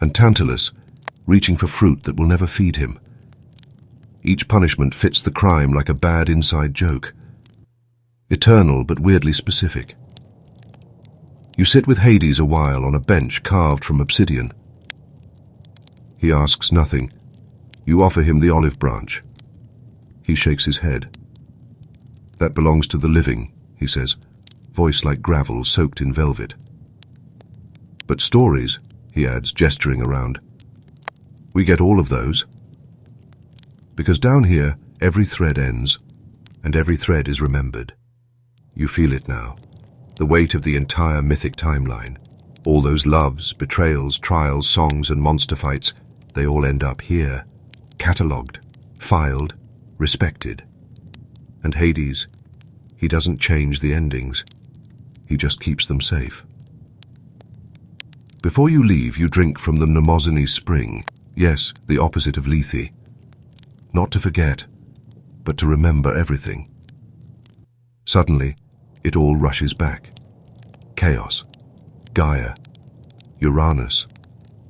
And Tantalus, reaching for fruit that will never feed him. Each punishment fits the crime like a bad inside joke. Eternal but weirdly specific. You sit with Hades a while on a bench carved from obsidian. He asks nothing. You offer him the olive branch. He shakes his head. That belongs to the living, he says, voice like gravel soaked in velvet. But stories, he adds, gesturing around. We get all of those. Because down here, every thread ends, and every thread is remembered. You feel it now, the weight of the entire mythic timeline. All those loves, betrayals, trials, songs, and monster fights, they all end up here, catalogued, filed, respected. And Hades, he doesn't change the endings. He just keeps them safe. Before you leave, you drink from the Mnemosyne spring. Yes, the opposite of Lethe. Not to forget, but to remember everything. Suddenly, it all rushes back. Chaos, Gaia, Uranus,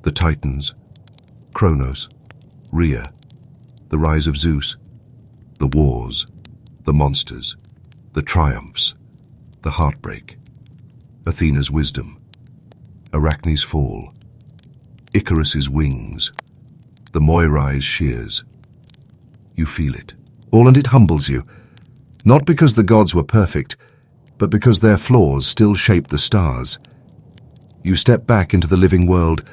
the Titans, Kronos, Rhea, the rise of Zeus, the wars, the monsters, the triumphs, the heartbreak, Athena's wisdom, Arachne's fall, Icarus's wings, the Moirai's shears. You feel it, all, and it humbles you, not because the gods were perfect, but because their flaws still shape the stars. You step back into the living world,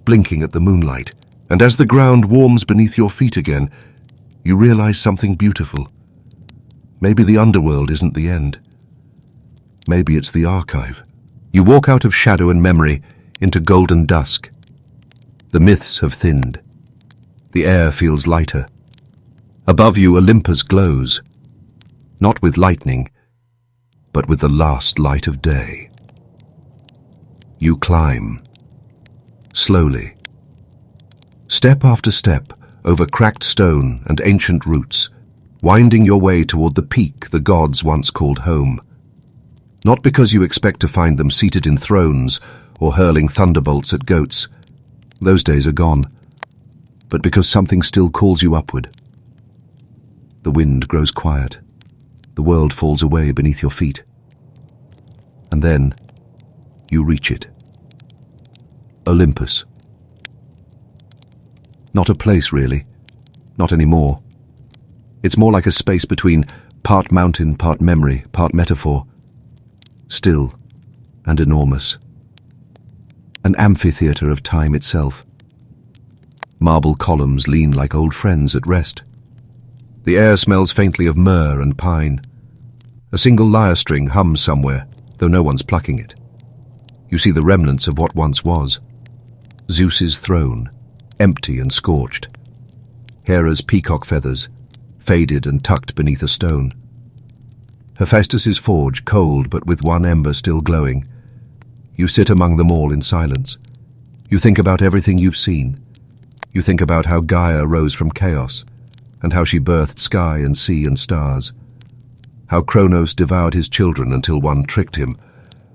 blinking at the moonlight, and as the ground warms beneath your feet again, you realize something beautiful. Maybe the underworld isn't the end. Maybe it's the archive. You walk out of shadow and memory into golden dusk. The myths have thinned. The air feels lighter. Above you, Olympus glows, not with lightning, but with the last light of day. You climb, slowly, step after step, over cracked stone and ancient roots, winding your way toward the peak the gods once called home. Not because you expect to find them seated in thrones or hurling thunderbolts at goats. Those days are gone. But because something still calls you upward. The wind grows quiet. The world falls away beneath your feet. And then you reach it. Olympus. Not a place, really. Not anymore. It's more like a space between part mountain, part memory, part metaphor. Still and enormous. An amphitheater of time itself. Marble columns lean like old friends at rest. The air smells faintly of myrrh and pine. A single lyre string hums somewhere, though no one's plucking it. You see the remnants of what once was. Zeus's throne, empty and scorched. Hera's peacock feathers, faded and tucked beneath a stone. Hephaestus's forge, cold but with one ember still glowing. You sit among them all in silence. You think about everything you've seen. You think about how Gaia rose from chaos, and how she birthed sky and sea and stars. How Kronos devoured his children until one tricked him.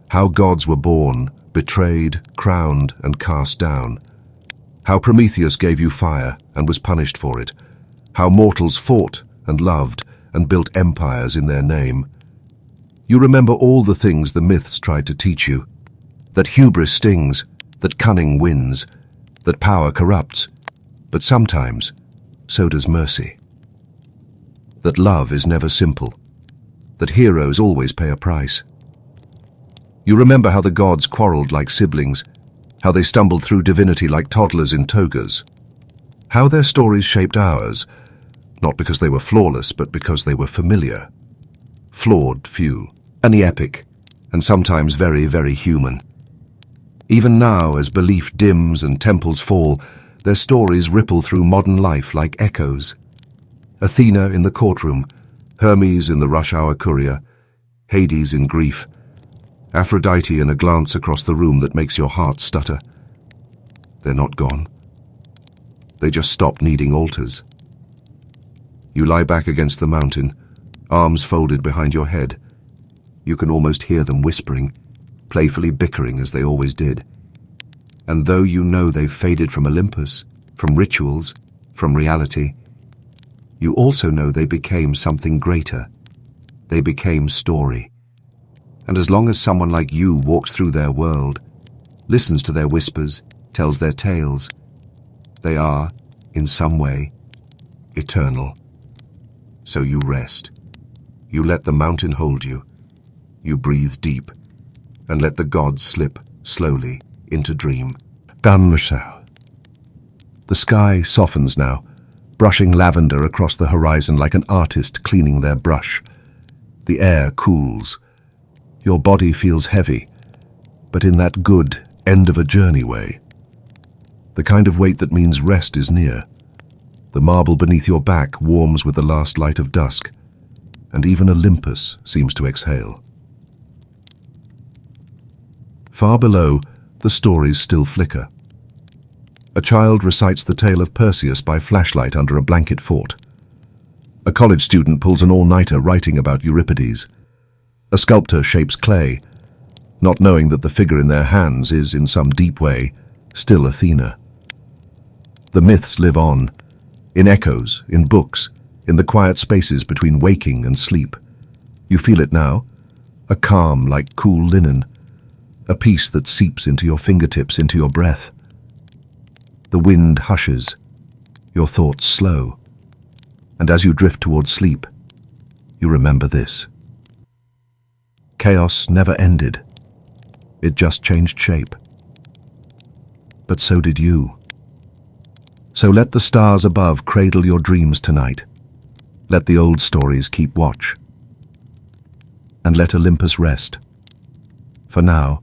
How gods were born, betrayed, crowned, and cast down. How Prometheus gave you fire and was punished for it. How mortals fought and loved and built empires in their name. You remember all the things the myths tried to teach you. That hubris stings, that cunning wins, that power corrupts, but sometimes so does mercy. That love is never simple, that heroes always pay a price. You remember how the gods quarreled like siblings, how they stumbled through divinity like toddlers in togas. How their stories shaped ours, not because they were flawless, but because they were familiar. Flawed few, and epic, and sometimes very, very human. Even now, as belief dims and temples fall, their stories ripple through modern life like echoes. Athena in the courtroom, Hermes in the rush-hour courier, Hades in grief, Aphrodite in a glance across the room that makes your heart stutter. They're not gone. They just stopped needing altars. You lie back against the mountain, arms folded behind your head. You can almost hear them whispering, playfully bickering as they always did. And though you know they've faded from Olympus, from rituals, from reality, you also know they became something greater. They became story. And as long as someone like you walks through their world, listens to their whispers, tells their tales, they are, in some way, eternal. So you rest. You let the mountain hold you. You breathe deep, and let the gods slip slowly into dream. The sky softens now, brushing lavender across the horizon like an artist cleaning their brush. The air cools. Your body feels heavy, but in that good end-of-a-journey way. The kind of weight that means rest is near. The marble beneath your back warms with the last light of dusk, and even Olympus seems to exhale. Far below, the stories still flicker. A child recites the tale of Perseus by flashlight under a blanket fort. A college student pulls an all-nighter writing about Euripides. A sculptor shapes clay, not knowing that the figure in their hands is, in some deep way, still Athena. The myths live on, in echoes, in books, in the quiet spaces between waking and sleep. You feel it now, a calm like cool linen, a peace that seeps into your fingertips, into your breath. The wind hushes, your thoughts slow, and as you drift towards sleep, you remember this. Chaos never ended. It just changed shape. But so did you. So let the stars above cradle your dreams tonight. Let the old stories keep watch. And let Olympus rest. For now,